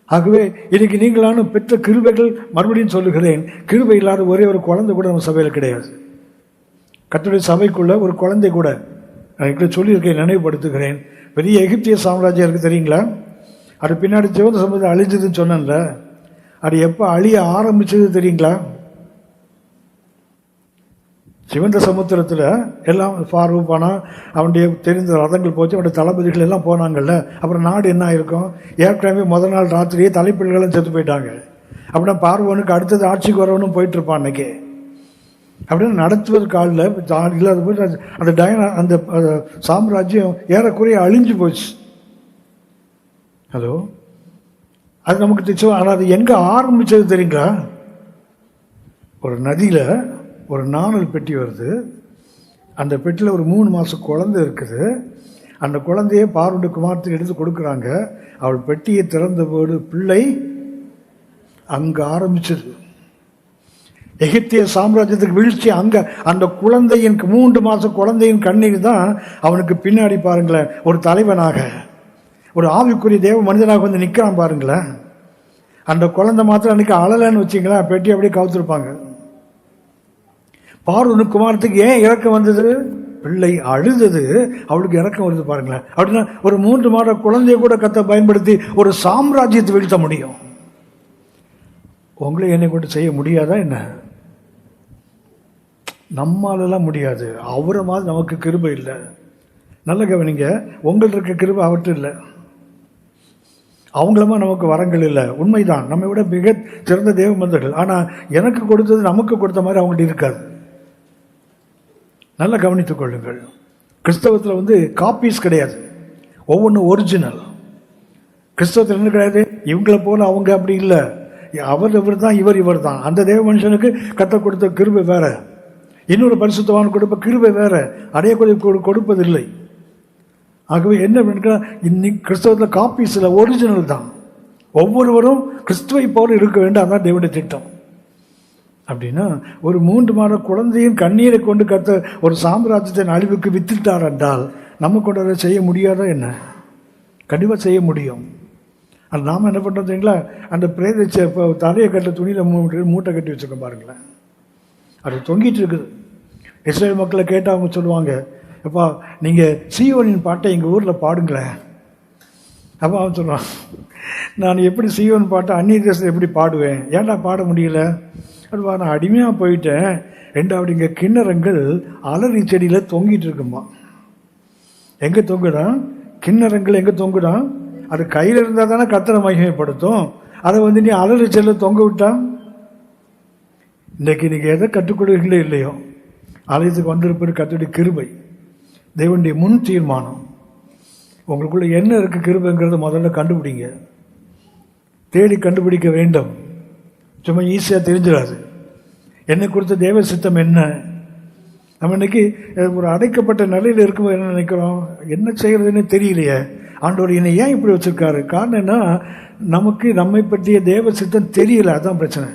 Speaker 1: ஆகவே இன்னைக்கு நீங்களான பெற்ற கிருபைகள், மறுபடியும் சொல்லுகிறேன், கிருபை இல்லாத ஒரே ஒரு குழந்தை கூட நம்ம சபையில் கிடையாது. கர்த்தருடைய சபைக்குள்ள ஒரு குழந்தை கூட, நான் சொல்லியிருக்கேன், நினைவுபடுத்துகிறேன். பெரிய எகிப்திய சாம்ராஜ்யம் இருக்கு தெரியுங்களா? அது பின்னாடி சிவந்த சமுதிரம் அழிஞ்சதுன்னு சொன்னேன்ல, அது எப்போ அழிய ஆரம்பிச்சது தெரியுங்களா? சிவந்த சமுத்திரத்தில் எல்லாம் பார்வை போனா, அவனுடைய தெரிந்த ரதங்கள் போச்சு, அவனுடைய தளபதிகள் எல்லாம் போனாங்கல்ல. அப்புறம் நாடு என்ன ஆயிருக்கும்? ஏற்கனவே முதல் நாள் ராத்திரியே தலைப்பிள்ளைகளும் செத்து போயிட்டாங்க. அப்படின்னா பார்வனுக்கு அடுத்தது ஆட்சிக்கு வரவனும் போயிட்டு இருப்பான் அன்னைக்கு. அப்படின்னு நடத்துவதற்கு ஆளில் இல்லாத போது அந்த சாம்ராஜ்யம் ஏறக்குறைய அழிஞ்சு போச்சு. ஹலோ, அது நமக்கு தெரியும். ஆனால் அது எங்க ஆரம்பிச்சது தெரியுங்களா? ஒரு நதியில ஒரு நாணல் பெட்டி வருது. அந்த பெட்டியில் ஒரு 3 மாசம் குழந்தை இருக்குது. அந்த குழந்தைய பார்வனுடைய குமாரத்துக்கு எடுத்து கொடுக்குறாங்க. அவள் பெட்டியை திறந்த போது பிள்ளை அங்க ஆரம்பிச்சது. எகிப்திய சாம்ராஜ்யத்துக்கு வீழ்ச்சி அங்க. அந்த குழந்தையின் 3 மாசம் குழந்தையின் கண்ணீர் தான் அவனுக்கு பின்னாடி பாருங்களேன் ஒரு தலைவனாக, ஒரு ஆவிக்குரிய தேவ மனிதனாக வந்து நிற்கிறான் பாருங்களேன். அந்த குழந்தை மாத்திரம் அன்னைக்கு அழலன்னு வச்சிங்களேன், பெட்டி அப்படியே கவுத்திருப்பாங்க. பார்வனுக்கு குமாரத்துக்கு ஏன் இறக்கம் வந்தது? பிள்ளை அழுதது, அவளுக்கு இறக்கம் வருது பாருங்களேன். அப்படின்னா ஒரு 3 மாத குழந்தைய கூட கத்த பயன்படுத்தி ஒரு சாம்ராஜ்யத்தை வீழ்த்த முடியும். உங்களை என்னை கொண்டு செய்ய முடியாதா என்ன? நம்மளாலாம் முடியாது. அவரை மாதிரி நமக்கு கிருபை இல்லை. நல்ல கவனிங்க, உங்கள்ட்ட இருக்க கிருபை அவற்று இல்லை. அவங்களமா நமக்கு வரங்கள் இல்லை, உண்மைதான். நம்மை விட மிக சிறந்த தேவ மனிதர்கள். ஆனால் எனக்கு கொடுத்தது நமக்கு கொடுத்த மாதிரி அவங்கள்ட்ட இருக்காது. நல்லா கவனித்துக் கொள்ளுங்கள். கிறிஸ்தவத்தில் காப்பீஸ் கிடையாது, ஒவ்வொன்றும் ஒரிஜினல். கிறிஸ்தவத்தில் என்ன கிடையாது, இவங்களை போல அவங்க அப்படி இல்லை, அவர் தான், இவர் தான். அந்த தேவ மனுஷனுக்கு கத்த கொடுத்த கிருபை வேற, இன்னொரு பரிசுத்தவான் கொடுப்ப கிருபை வேற, அடைய கொடுப்பதில்லை. ஆகவே என்ன இன்னைக்கு கிறிஸ்தவத்தில் காப்பீஸ் இல்லை, ஒரிஜினல் தான். ஒவ்வொருவரும் கிறிஸ்துவை போல இருக்க வேண்டும், அதான் தேவனுடைய திட்டம். அப்படின்னா ஒரு 3 மாத குழந்தையின் கண்ணீரை கொண்டு கத்த ஒரு சாம்ராஜ்யத்தின் அழிவுக்கு வித்துட்டார் என்றால் நம்ம கொண்டு அதை செய்ய முடியாதா என்ன? கண்டிப்பாக செய்ய முடியும். அது நாம் என்ன பண்ணுறோம் தெரியுங்களா? அந்த பிரேத இப்போ தலையை கட்ட துணியில் மூட்டை கட்டி வச்சுருக்கோம் பாருங்களேன், அது தொங்கிட்டு இருக்குது. இஸ்ரேல் மக்களை கேட்டால் அவங்க சொல்லுவாங்க, அப்பா நீங்கள் சீயோனின் பாட்டை எங்கள் ஊரில் பாடுங்களேன். அப்போ அவன் சொல்லுவான், நான் எப்படி சீயோன் பாட்டை அந்நிய தேசத்தில் எப்படி பாடுவேன்? ஏன்டா பாட முடியல? அதுவா, நான் அடிமையாக போயிட்டேன். 2வது இங்கே கிண்ணறங்கள் அலறி செடியில் தொங்கிட்டு இருக்குமா. எங்கே தொங்குதான்? கிண்ணறங்கள் எங்கே தொங்குதான்? அது கையில் இருந்தால் தானே கர்த்தரை மகிமைப்படுத்தும். அதை நீ அலறி செடியில் தொங்க விட்டா, இன்றைக்கு நீங்கள் எதை கற்றுக் கொடுக்கீங்களோ இல்லையோ, ஆலயத்துக்கு வந்திருப்பது கர்த்தருடைய கிருபை, தேவனுடைய முன் தீர்மானம். உங்களுக்குள்ள என்ன இருக்குது கிருபைங்கிறத முதல்ல கண்டுபிடிங்க, தேடி கண்டுபிடிக்க வேண்டும். சும்மா ஈஸியாக தெரிஞ்சிடாது. என்னை குறித்த தேவ சித்தம் என்ன? நம்ம இன்னைக்கு ஒரு அடைக்கப்பட்ட நிலையில் இருக்கும்போது என்ன நினைக்கிறோம், என்ன செய்யறதுன்னு தெரியலையே, ஆண்டவர் என்னை ஏன் இப்படி வச்சிருக்காரு? காரணம் என்ன? நமக்கு நம்மை பற்றிய தேவ சித்தம் தெரியல, அதான் பிரச்சனை.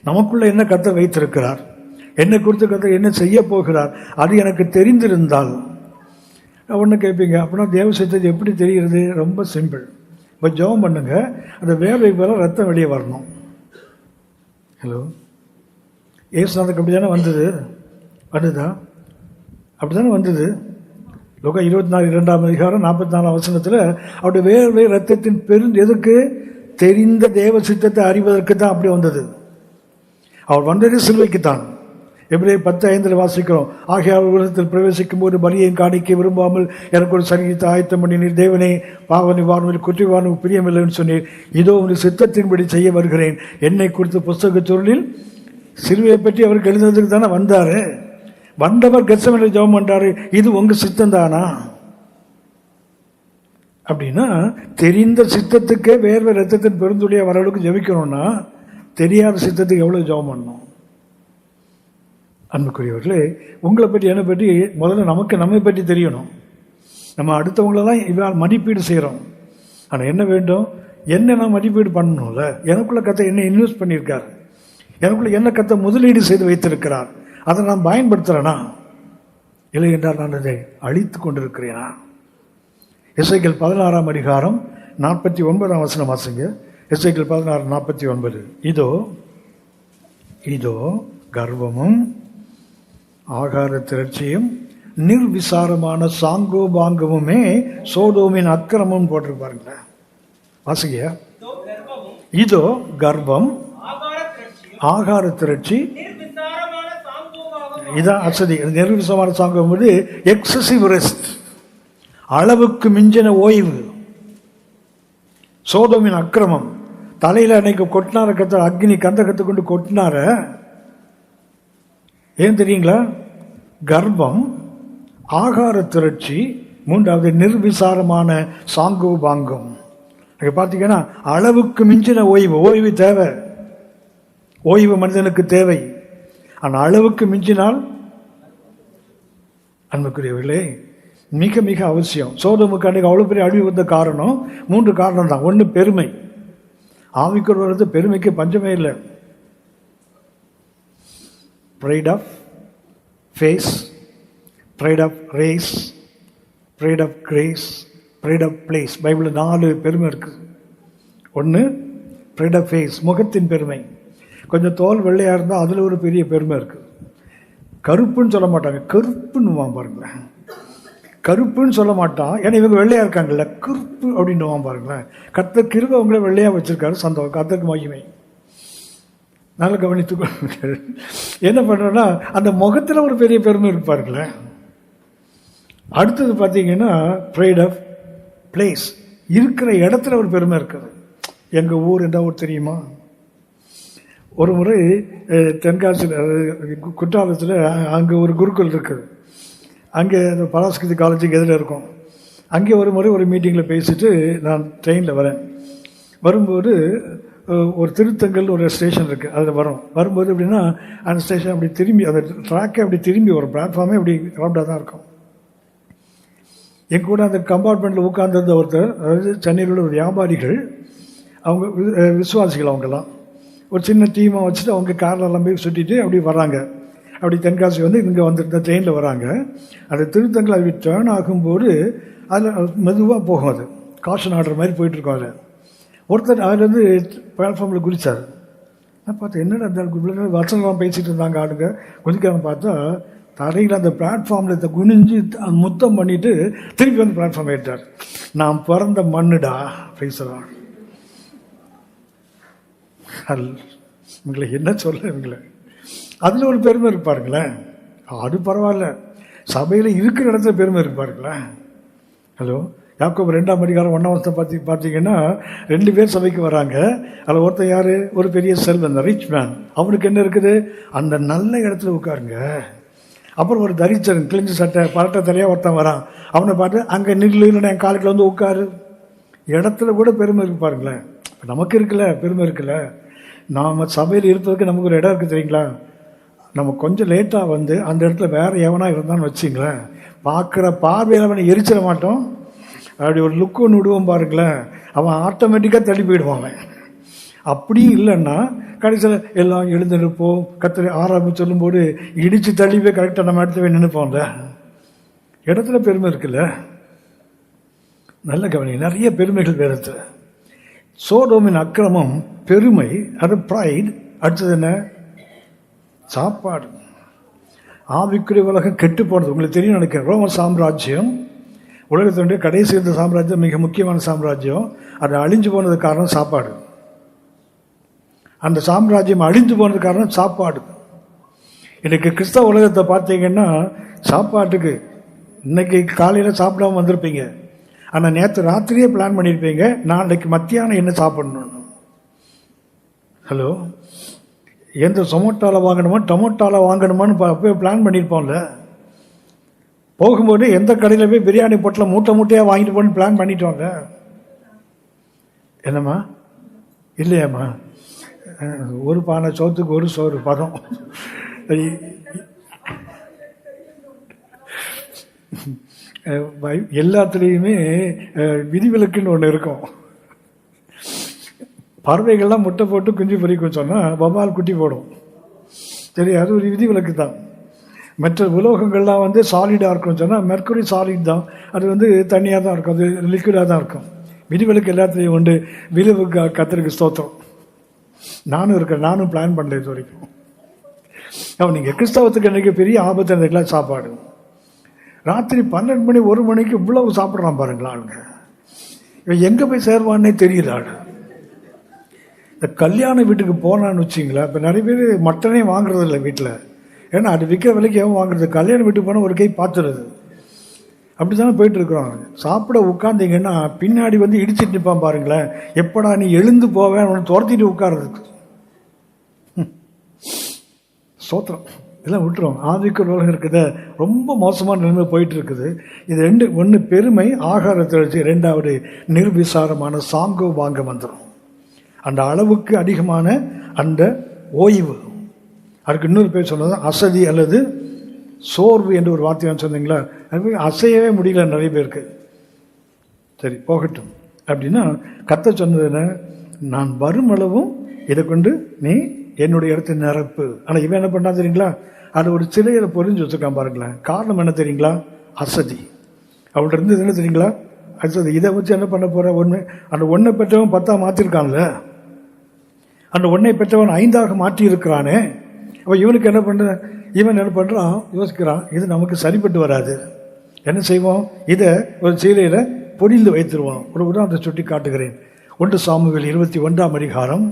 Speaker 1: நமக்குள்ள என்ன கர்த்தர் வைத்திருக்கிறார், என்னை குறித்து கர்த்தர் என்ன செய்ய போகிறார், அது எனக்கு தெரிந்திருந்தால் ஒன்று கேட்பீங்க, அப்படின்னா தேவ சித்தத்தை எப்படி தெரிகிறது? ரொம்ப சிம்பிள். இப்போ ஜெபம் பண்ணுங்க, அந்த வேலை போல ரத்தம் வெளியே வரணும். ஹலோ, ஏசுநாதருக்கு அப்படி தானே வந்தது? வந்துதா? அப்படி தானே வந்தது. லூக்கா 24:2 அவருடைய வேர்வை ரத்தத்தின் எதுக்கு? தெரிந்த தேவ சித்தத்தை அறிவதற்கு தான் அப்படி வந்தது. அவர் வந்தது சிலுவைக்குத்தான். எபிரேயர் 10:5 வாசிக்கிறோம், ஆகையால் உலகத்தில் பிரவேசிக்கும் போது பலியையும் காணிக்க விரும்பாமல் எனக்கு ஒரு சரீரத்தை ஆயத்தம் பண்ணினீர். தேவனே, பாவ நிவாரணம் குற்றவாரம் பிரியமில்லைன்னு சொன்னீர். இதோ உங்கள் சித்தத்தின்படி செய்ய வருகிறேன். என்னை குறித்த புஸ்தக சொல்லில் சிலுவையை பற்றி அவருக்கு எழுதுறதுக்கு தானே வந்தாரு. வந்தவர் கெத்செமனேல ஜெபம் பண்றாரு, இது உங்க சித்தம் தானா? அப்படின்னா தெரிந்த சித்தத்துக்கே வேர்வை ரத்தத்தின் பெருந்துளியா வர அளவுக்கு ஜெபிக்கணும்னா தெரியாத சித்தத்துக்கு எவ்வளவு ஜெபம் பண்ணணும்? அன்புக்குரியவர்களே, உங்களை பற்றி என்னை பற்றி முதல்ல நமக்கு நம்மை பற்றி தெரியணும். நம்ம அடுத்தவங்களெல்லாம் இவரால் மதிப்பீடு செய்கிறோம். ஆனால் என்ன வேண்டும்? என்ன நான் மதிப்பீடு பண்ணணும்ல. எனக்குள்ள கத்தை என்ன இன்வெஸ்ட் பண்ணியிருக்காரு, எனக்குள்ள என்ன கத்தை முதலீடு செய்து வைத்திருக்கிறார், அதை நான் பயன்படுத்துகிறேனா இல்லை என்றால் நான் அதை அழித்து கொண்டிருக்கிறேனா? எசேக்கியேல் 16:49 வாசிங்க. எசேக்கியேல் 16:49. இதோ கர்வமும் ஆகார திரட்சியும் நிர்விசாரமான சாங்கோபாங்கமுமே சோதோமின் அக்கிரமும் போட்டிருப்பாருங்க. வாசிங்க. இதோ கர்வம், ஆகார திரட்சி, இதான் அசதி. நிர்விசாரமான சாங்கோபம் வந்து எக்ஸசிவ் ரெஸ்ட், அளவுக்கு மிஞ்சின ஓய்வு. சோதோமின் அக்கிரமம், தலையில அன்னைக்கு கொட்டினார கத்த அக்னி கந்தகத்தை கொண்டு கொட்டினார. ஏன் தெரியுங்களா? கர்ப்பம், ஆகார திரட்சி, 3வது நிர்விசாரமான சாங்கோபாங்கம். பார்த்தீங்கன்னா அளவுக்கு மிஞ்சின ஓய்வு. ஓய்வு தேவை, ஓய்வு மனிதனுக்கு தேவை. ஆனால் அளவுக்கு மிஞ்சினால் அன்புக்குரியவர்களே மிக மிக அவசியம். சோதோமுக்கு அன்றைக்கு அவ்வளோ பெரிய அழிவு வந்த காரணம் 3 காரணம் தான். ஒன்று பெருமை. ஆவிக்குள் வருது பெருமைக்கு பஞ்சமே இல்லை. pride of face, pride of race, pride of grace, pride of place. பைபிளில் 4 பெருமை இருக்குது. ஒன்று pride of face, முகத்தின் பெருமை. கொஞ்சம் தோல் வெள்ளையாக இருந்தால் அதில் ஒரு பெரிய பெருமை இருக்குது. கருப்புன்னு சொல்ல மாட்டாங்க, கருப்புன்னு பாருங்களேன். கருப்புன்னு சொல்ல மாட்டான், ஏன்னா இவங்க வெள்ளையாக இருக்காங்கல்ல, கருப்பு அப்படின்னு பாருங்களேன். கர்த்தர் கிருபை அவங்கள வெள்ளையாக வச்சிருக்காரு. சந்தோஷம், கர்த்தருக்கு மகிமை. நல்லா கவனித்துக்கொள்ளுங்க. என்ன பண்ணுறோன்னா அந்த முகத்தில் ஒரு பெரிய பெருமை இருப்பாருங்களேன். அடுத்தது பார்த்தீங்கன்னா ப்ரைட் ஆஃப் பிளேஸ், இருக்கிற இடத்துல ஒரு பெருமை இருக்குது. எங்கள் ஊர் எந்த ஊர் தெரியுமா? ஒரு முறை தென்காசியில் குற்றாலத்தில் அங்கே ஒரு குருக்குள் இருக்குது. அங்கே பராஸ்கிருதி காலேஜுக்கு எதில் இருக்கும். அங்கே ஒரு முறை ஒரு மீட்டிங்கில் பேசிட்டு நான் ட்ரெயினில் வரேன். வரும்போது ஒரு திருத்தங்கள் ஒரு ஸ்டேஷன் இருக்குது, அதில் வரும்போது எப்படின்னா அந்த ஸ்டேஷன் அப்படி திரும்பி அந்த ட்ராக்கே அப்படி திரும்பி வரும், பிளாட்ஃபார்மே அப்படி ரவுண்டாக தான் இருக்கும். என் கூட அந்த கம்பார்ட்மெண்ட்டில் உட்கார்ந்திருந்த ஒருத்தர், அதாவது சென்னையில் உள்ள ஒரு வியாபாரிகள், அவங்க விசுவாசிகள், அவங்கெல்லாம் ஒரு சின்ன டீமாக வச்சுட்டு அவங்க கார்லெல்லாம் போய் சுற்றிட்டு அப்படி வராங்க. அப்படி தென்காசி வந்து இங்கே வந்துருந்த ட்ரெயினில் வராங்க. அந்த திருத்தங்கள் அப்படி டேர்ன் ஆகும்போது அதில் மெதுவாக போகும், அது காஷன் ஆர்டர் மாதிரி போயிட்டுருக்கோம். அதில் ஒருத்தர் அதுலேருந்து பிளாட்ஃபார்மில் குதிச்சார். நான் பார்த்தேன், என்னடா அந்த வசனம்லாம் பேசிகிட்டு இருந்தாங்க ஆளுங்க, குதிக்காமல் பார்த்தா தரையில் அந்த பிளாட்ஃபார்மில் குனிஞ்சு முத்தம் பண்ணிவிட்டு திருப்பி வந்து பிளாட்ஃபார்ம் ஏற்றார். நான் பிறந்த மண்ணுடா பேசுகிறான். இவங்களை என்ன சொல்ல, இவங்களை அதில் ஒரு பெருமை இருப்பாருங்களேன், அது பரவாயில்ல. சபையில் இருக்கிற இடத்துல பெருமை இருப்பாருங்களேன். ஹலோ, யாக்கோபு 2ஆம் அதிகாரம் 1ஆம் வசனம் பார்த்தீங்கன்னா 2 பேர் சபைக்கு வராங்க. அதில் ஒருத்தர் யார்? ஒரு பெரிய செல்வன், ரிச் மேன். அவனுக்கு என்ன இருக்குது? அந்த நல்ல இடத்துல உட்காருங்க. அப்புறம் ஒரு தரிச்சரன், கிழிஞ்ச சட்டை பரட்ட தலையாக ஒருத்தன் வரான். அவனை பார்த்து அங்கே நில்லு, இல்லைன்னா என் காலுக்குள்ள வந்து உட்காரு. இடத்துல கூட பெருமை இருக்கு பாருங்களேன். நமக்கு இருக்குல்ல பெருமை இருக்குல்ல. நாம் சபையில் இருப்பதுக்கு நமக்கு ஒரு இடம் இருக்குது தெரியுங்களா. நம்ம கொஞ்சம் லேட்டாக வந்து அந்த இடத்துல வேறு எவனா இருந்தான்னு வச்சிங்களேன், பார்க்குற பார்வையில் அவனை எரிச்சிட மாட்டோம். அப்படி ஒரு லுக்கு ஒன்று விடுவோம் பாருங்களேன், அவன் ஆட்டோமேட்டிக்காக தள்ளி போயிடுவான். அப்படியும் இல்லைன்னா கடைசியில் எல்லாம் எழுந்திருப்போம், கத்திரி ஆரம்பி சொல்லும்போது இடித்து தள்ளி போய் கரெக்டாக நம்ம இடத்துல போய் நினைப்போம்ல. இடத்துல பெருமை இருக்குல்ல. நல்ல கவனி, நிறைய பெருமைகள் வேறு. சோடோமின் அக்கிரமம் பெருமை, அது ப்ரைட். அடுத்தது என்ன? சாப்பாடு. ஆவிக்குரிய உலகம் கெட்டு போனது உங்களுக்கு தெரியும் நினைக்கிறேன். ரோம சாம்ராஜ்யம் உலகத்தினுடைய கடைசி இருந்த சாம்ராஜ்யம், மிக முக்கியமான சாம்ராஜ்யம். அது அழிஞ்சு போனதுக்கு காரணம் சாப்பாடு. அந்த சாம்ராஜ்யம் அழிஞ்சு போனதுக்கு காரணம் சாப்பாடு. இன்னைக்கு கிறிஸ்தவ உலகத்தை பார்த்தீங்கன்னா சாப்பாட்டுக்கு இன்னைக்கு காலையில் சாப்பிடாம வந்திருப்பீங்க, ஆனால் நேற்று ராத்திரியே பிளான் பண்ணியிருப்பீங்க நாளைக்கு மத்தியானம் என்ன சாப்பிடணும். ஹலோ, எந்த சொமோட்டோவில் வாங்கணுமா டொமோட்டோவில் வாங்கணுமான்னு போய் பிளான் பண்ணியிருப்போம்ல. போகும்போது எந்த கடையில் போய் பிரியாணி பொட்டில் மூட்டை மூட்டையாக வாங்கிட்டு போகணுன்னு பிளான் பண்ணிட்டோங்க. என்னம்மா? இல்லையாம்மா, ஒரு பானை சோத்துக்கு ஒரு சோறு பதம். எல்லாத்துலேயுமே விதிவிலக்குன்னு ஒன்று இருக்கும். பறவைகள்லாம் முட்டை போட்டு குஞ்சு பொறிக்கும் சொன்னால் வவ்வால் குட்டி போடும். சரி, அது ஒரு விதிவிலக்கு தான். மற்ற உலோகங்கள்லாம் வந்து சாலிடாக இருக்கும்னு சொன்னால் மெர்க்குரி சாலிட் தான், அது வந்து தண்ணியாக தான் இருக்கும், அது லிக்விடாக தான் இருக்கும். விதிவிலக்கு எல்லாத்துலேயும் உண்டு. விளைவுக்கு கத்திரிக்கு ஸ்தோத்திரம். நானும் இருக்கேன், நானும் பிளான் பண்ணல இது வரைக்கும். அவன் நீங்கள் கிறிஸ்தவத்துக்கு இன்றைக்கி பெரிய ஆபத்து இருந்துக்கலாம். சாப்பாடு ராத்திரி 12 மணி 1 மணிக்கு இவ்வளவு சாப்பிட்றான் பாருங்களா ஆளுங்க. இவன் எங்கே போய் சேர்வான்னே தெரியல ஆளு. இந்த கல்யாண வீட்டுக்கு போனான்னு வச்சிங்களேன், இப்போ நிறைய பேர் மட்டனே வாங்குறது இல்லை வீட்டில். ஏன்னா அது விற்கிற விலைக்கு எவன் வாங்குறது? கல்யாண வீட்டுக்கு போனால் ஒரு கை பார்த்துருது. அப்படி தானே போயிட்டு இருக்கிறோம். சாப்பிட உட்காந்திங்கன்னா பின்னாடி வந்து இடிச்சிட்டு நிற்பான் பாருங்களேன். எப்படா நீ எழுந்து போவேன் அவனை துரத்திட்டு உட்கார்றதுக்கு. சோத்திரம் இதெல்லாம் விட்டுரும். ஆதிக்க உலகம் இருக்குது, ரொம்ப மோசமான நிலைமை போயிட்டு இருக்குது. இது 2, ஒன்று பெருமை, ஆகாரத்தை. 2வது நிர்விசாரமான சாங்கோ வாங்க வந்துடும். அந்த அளவுக்கு அதிகமான அந்த ஓய்வு. அதுக்கு இன்னொரு பேர் சொன்னது அசதி அல்லது சோர்வு என்று ஒரு வார்த்தை சொன்னீங்களா. அது அசையவே முடியல நிறைய பேருக்கு. சரி போகட்டும். அப்படின்னா கர்த்தர் சொன்னது என்ன? நான் வரும் அளவும் இதை கொண்டு நீ என்னுடைய இடத்தை நிரப்பு. ஆனால் இவன் என்ன பண்ணா தெரியுங்களா? அது ஒரு சிலையில பொறிஞ்சு வச்சுருக்கான் பாருங்களேன். காரணம் என்ன தெரியுங்களா? அசதி. அவள்கிட்ட இருந்தது என்ன தெரியுங்களா? அசதி. இதை வச்சு என்ன பண்ண போற? ஒன்று, அந்த ஒன்றை பெற்றவன் 10ஆக மாற்றிருக்கான்ல, அந்த ஒன்றை பெற்றவன் 5ஆக மாற்றி இருக்கிறானே. அப்போ இவனுக்கு என்ன பண்ற? இவன் என்ன பண்றான்? யோசிக்கிறான், இது நமக்கு சரிப்பட்டு வராது. என்ன செய்வோம்? இதை ஒரு சீலையில பொடிந்து வைத்திருவோம். ஒரு உதாரணத்தை சுட்டி காட்டுகிறேன். 1 சாமுவேல் 21ஆம் அதிகாரம்,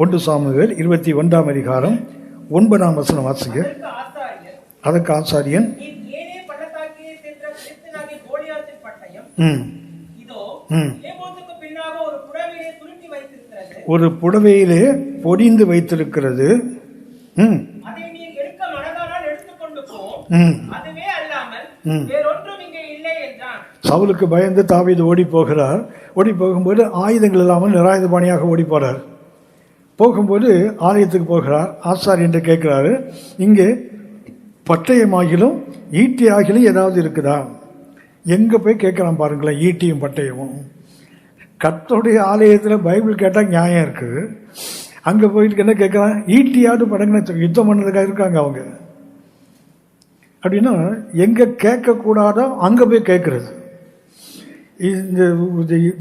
Speaker 1: 1 சாமுவேல் 21ஆம் அதிகாரம் 9ஆம் வசனம் வாசிங்க. அதற்கு ஆசாரியன் ஒரு புடவையிலே பொடிந்து வைத்திருக்கிறது. சவுலுக்கு பயந்து தாவீது ஓடி போகிறார். ஓடி போகும்போது ஆயுதங்கள் இல்லாமல் நிராயுதபாணியாக ஓடி போறார். போகும்போது ஆலயத்துக்கு போகிறார். ஆசாரி என்று கேட்கிறாரு, இங்கே பட்டயமாகிலும் ஈட்டி ஆகிலும் ஏதாவது இருக்குதா? எங்க போய் கேட்கலாம் பாருங்களேன், ஈட்டியும் பட்டயமும். கர்த்தருடைய ஆலயத்தில் பைபிள் கேட்டால் நியாயம் இருக்கு. அங்கே போயிட்டு என்ன கேட்கலாம்? ஈட்டியாவது படங்குன்னு யுத்தம் பண்ணதுக்காக இருக்காங்க அவங்க. அப்படின்னா எங்க கேட்கக்கூடாதோ அங்கே போய் கேட்கறது. இந்த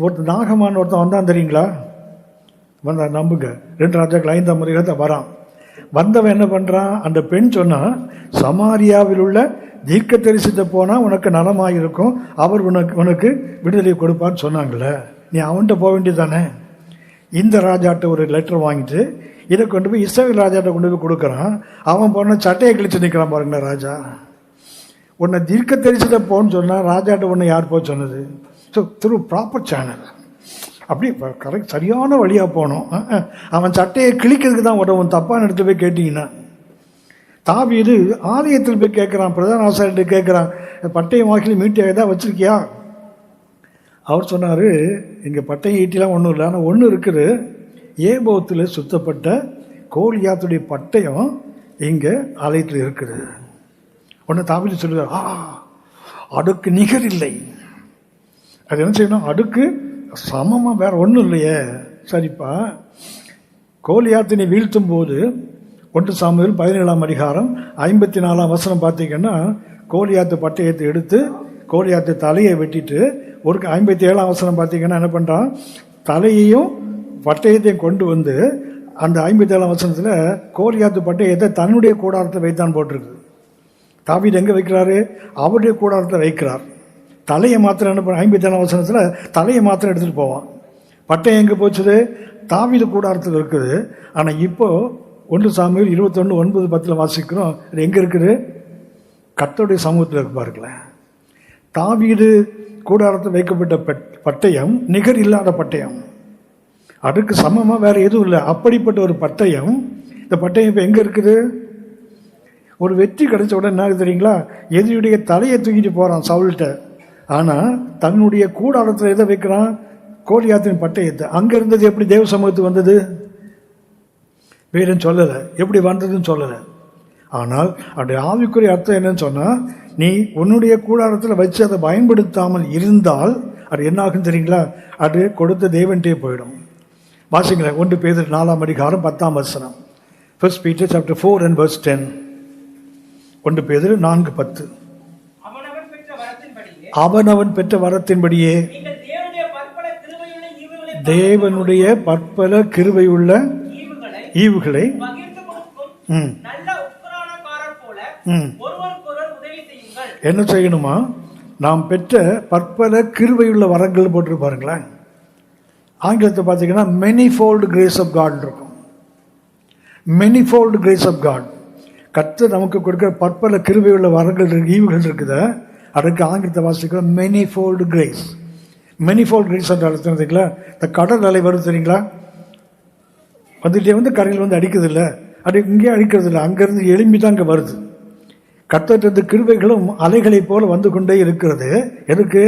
Speaker 1: ஒருத்தர் நாகமான ஒருத்தன் வந்தான் தெரியுங்களா? வந்தா நம்புங்க, 2 ராஜாக்கள் 5ஆம் முறையில் வரான். வந்தவன் என்ன பண்றான்? அந்த பெண் சொன்னா, சமாரியாவில் உள்ள தீர்க்க தரிசித்த போனா உனக்கு நலமாயிருக்கும், அவர் உனக்கு விடுதலை கொடுப்பான்னு சொன்னாங்கல்ல, நீ அவன்கிட்ட போக வேண்டியதானே. இந்த ராஜாட்ட ஒரு லெட்டர் வாங்கிட்டு இதை கொண்டு போய் இஸ்ரவேல் ராஜாட்ட கொண்டு போய் கொடுக்குறான். அவன் போன சட்டையை கிழிச்சு நிற்கிறான் பாருங்க ராஜா. உன்னை தீர்க்க தரிசித்த போன்னு சொன்னா ராஜாட்ட உன்னை யார் போக சொன்னது? ஸோ த்ரூ ப்ராப்பர் சேனல், அப்படி கரெக்ட் சரியான வழியாக போகணும். அவன் சட்டையை கிழிக்கிறதுக்கு தான் உடவும், தப்பான இடத்துல போய் கேட்டீங்கன்னா. தாவீது ஆலயத்தில் போய் கேட்குறான், பிரதான ஆசாரிட்ட கேட்குறான், பட்டயம் வாக்கில் மீட்டியாக தான் வச்சிருக்கியா? அவர் சொன்னார், இங்கே பட்டயம் ஈட்டிலாம் ஒன்றும் இல்லை, ஆனால் ஒன்று இருக்குது, ஏபோத்தில் சுத்தப்பட்ட கோலியாத்துடைய பட்டயம் இங்கே ஆலயத்தில் இருக்குது. ஒன்று தாவீது சொல்லுவார், அடுக்கு நிகர் இல்லை. அது என்ன செய்யணும்? அடுக்கு சமமாக வேற ஒன்றும் இல்லையே. சரிப்பா, கோலியாத்தினை வீழ்த்தும் போது 1 சாமுவேல் 17ஆம் அதிகாரம் 54ஆம் வசனம் பார்த்தீங்கன்னா, கோலியாத்து பட்டயத்தை எடுத்து கோலியாத்து தலையை வெட்டிட்டு, ஒரு 57ஆம் வசனம் பார்த்தீங்கன்னா என்ன பண்ணுறான்? தலையையும் பட்டயத்தையும் கொண்டு வந்து அந்த 57ஆம் வசனத்தில் கோலியாத்து பட்டயத்தை தன்னுடைய கூடாரத்தை வைத்தான் போட்டிருக்கு. தாவீது எங்கே வைக்கிறாரு? அவருடைய கூடாரத்தை வைக்கிறார். தலையை மாத்திரம் என்ன பண்ண? 57ஆம் வசனத்தில் தலையை மாத்திரம் எடுத்துகிட்டு போவான். பட்டயம் எங்கே போச்சுது? தாவீது கூடாரத்தில் இருக்குது. ஆனால் இப்போ 1 சாமுவேல் 21:9-10 வாசிக்கிறோம். இது எங்கே இருக்குது? கர்த்தருடைய சமூகத்தில் இருக்கு பாருங்களேன். தாவீது கூடாரத்தில் வைக்கப்பட்ட பட்டயம் நிகர் இல்லாத பட்டயம், அதுக்கு சமமாக வேற எதுவும் இல்லை. அப்படிப்பட்ட ஒரு பட்டயம், இந்த பட்டயம் இப்போ எங்கே இருக்குது? ஒரு வெற்றி கிடைச்ச உடனே என்ன தெரியுங்களா? எதிரியுடைய தலையை தூக்கிட்டு போகிறான் சவுல்கிட்ட. ஆனால் தன்னுடைய கூடாரத்தில் எதை வைக்கிறான்? கோலியாத்தின் பட்டயத்தை. அங்கே இருந்தது எப்படி தேவ சமூகத்துக்கு வந்தது? வேறுன்னு சொல்லலை, எப்படி வந்ததுன்னு சொல்லலை. ஆனால் அப்படி ஆவிக்குரிய அர்த்தம் என்னன்னு சொன்னால், நீ உன்னுடைய கூடாரத்தில் வச்சு அதை பயன்படுத்தாமல் இருந்தால் அது என்ன ஆகும் தெரியுங்களா? அது கொடுத்த தேவன்டே போயிடும். வாசிங்களேன், 1 பேதுரு 4ஆம் அதிகாரம் 10ஆம் வசனம். 1 Peter chapter 4:10. 1 பேதுரு 4:10. அவனவன் பெற்ற வரத்தின்படியே தேவனுடைய பற்பல கிருபையுள்ள ஈவுகளை என்ன செய்யணுமா? நாம் பெற்ற பற்பல கிருபையுள்ள வரங்கள் போட்டு பாருங்களேன். ஆங்கிலத்தை பார்த்தீங்கன்னா manyfold grace of God இருக்கும். manyfold grace of God. கர்த்தர் நமக்கு கொடுக்கிற பற்பல கிருபையுள்ள வரங்கள் ஈவுகள் இருக்குதா, அதுக்கு ஆங்கிலத்தை வாசிக்கிறோம் manyfold grace. manyfold grace என்ற அர்த்தம் தெரியுங்களா? இந்த கடல் அலை வருது தெரியுங்களா? வந்துட்டே கரையில் அடிக்கிறது இல்லை, அது இங்கே அடிக்கிறது இல்லை, அங்கேருந்து எழும்பி தான் அங்கே வருது. கர்த்தரது கிருபைகளும் அலைகளை போல வந்து கொண்டே இருக்கிறது. எதுக்கு?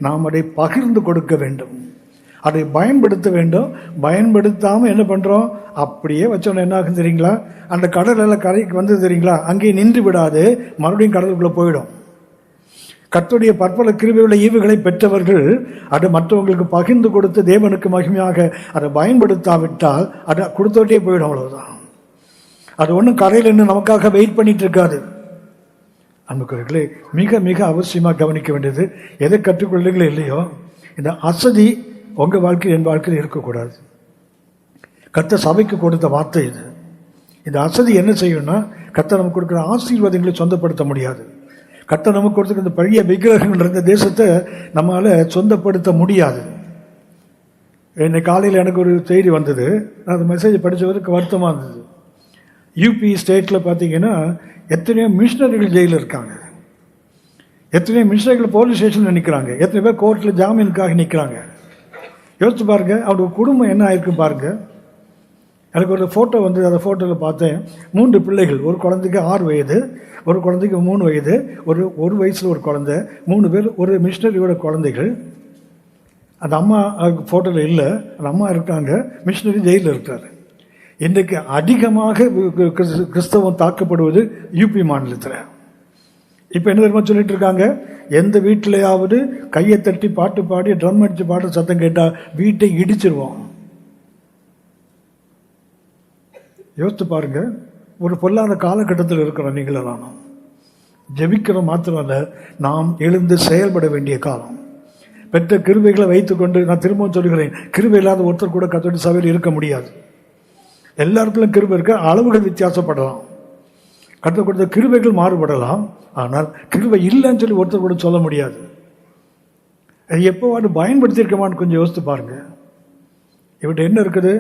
Speaker 1: நாம் அதை பகிர்ந்து கொடுக்க வேண்டும், அதை பயன்படுத்த வேண்டும். பயன்படுத்தாமல் என்ன பண்ணுறோம்? அப்படியே வச்சோன்னு என்ன ஆகும் தெரியுங்களா? அந்த கடலில் கரைக்கு வந்து தெரியுங்களா, அங்கேயே நின்று விடாது, மறுபடியும் கடலுக்குள்ளே போயிடும். கர்த்தருடைய பற்பல கிருபையுள்ள ஈவுகளை பெற்றவர்கள் அதை மற்றவங்களுக்கு பகிர்ந்து கொடுத்து தேவனுக்கு மகிமையாக அதை பயன்படுத்தாவிட்டால் அதை கொடுத்தோட்டே போயிடும், அவ்வளவுதான். அது ஒன்றும் கரையில் இன்னும் நமக்காக வெயிட் பண்ணிட்டு இருக்காது. அன்புக்குரியவர்களே, மிக மிக அவசியமாக கவனிக்க வேண்டியது, எதை கற்றுக்கொள்ளுங்களோ இல்லையோ, இந்த அசதி உங்கள் வாழ்க்கையில் என் வாழ்க்கையில் இருக்கக்கூடாது. கர்த்தர் சபைக்கு கொடுத்த வார்த்தை இது. இந்த அசதி என்ன செய்யணும்னா, கர்த்தர் நமக்கு கொடுக்குற ஆசீர்வாதங்களை சொந்தப்படுத்த முடியாது. கர்த்தர் நமக்கு கொடுத்துருக்க இந்த பழைய விக்கிரகங்கள் இருந்த தேசத்தை நம்மளால் சொந்தப்படுத்த முடியாது. இன்னைக்கு காலையில் எனக்கு ஒரு செய்தி வந்தது, நான் அந்த மெசேஜை படித்தவருக்கு வருத்தமாக இருந்தது. யூபி ஸ்டேட்டில் பார்த்தீங்கன்னா எத்தனையோ மிஷினரிகள் ஜெயிலில் இருக்காங்க, எத்தனையோ மிஷினரிகள் போலீஸ் ஸ்டேஷனில் நிற்கிறாங்க, எத்தனை பேர் கோர்ட்டில் ஜாமீனுக்காக நிற்கிறாங்க. யோசிச்சு பாருங்க, அவருடைய குடும்பம் என்ன ஆயிருக்கு பாருங்க. எனக்கு ஒரு ஃபோட்டோ வந்து அந்த ஃபோட்டோவில் பார்த்தேன், 3 பிள்ளைகள், ஒரு குழந்தைக்கு 6 வயது, ஒரு குழந்தைக்கு 3 வயது, ஒரு வயசில் ஒரு குழந்தை, 3 பேர் ஒரு மிஷினரியோட குழந்தைகள். அந்த அம்மா ஃபோட்டோவில் இல்லை, அந்த அம்மா இருக்காங்க, மிஷினரி ஜெயிலில் இருக்காரு. இன்றைக்கு அதிகமாக கிறிஸ்தவம் தாக்கப்படுவது யூபி மாநிலத்தில். இப்போ என்ன தெரியுமா சொல்லிட்டு இருக்காங்க, எந்த வீட்டிலையாவது கையை தட்டி பாட்டு பாடி ட்ரம் அடித்து பாட்டு சத்தம் கேட்டால் வீட்டை இடிச்சிருவோம். யோசித்து பாருங்க, ஒரு பொல்லாத காலகட்டத்தில் இருக்கிறோம். நீங்களும் ஜெபிக்கிற மாத்திரம் அல்ல, நாம் எழுந்து செயல்பட வேண்டிய காலம். பெற்ற கிருபைகளை வைத்துக்கொண்டு, நான் திரும்பவும் சொல்லுகிறேன், கிருபை இல்லாத ஒருத்தர் கூட கத்தோலிக்க சபையில் இருக்க முடியாது. எல்லாருக்கும் கிருபை இருக்க, அளவுகள் வித்தியாசப்படலாம், கர்த்தர் கொடுத்த கிருபைகள் மாறுபடலாம். ஆனால் கிருபை இல்லைன்னு சொல்லி ஒருத்தர் கூட சொல்ல முடியாது. அது எப்போவாது பயன்படுத்தியிருக்கமான்னு கொஞ்சம் யோசித்து பாருங்க. இவர்கிட்ட என்ன இருக்குது?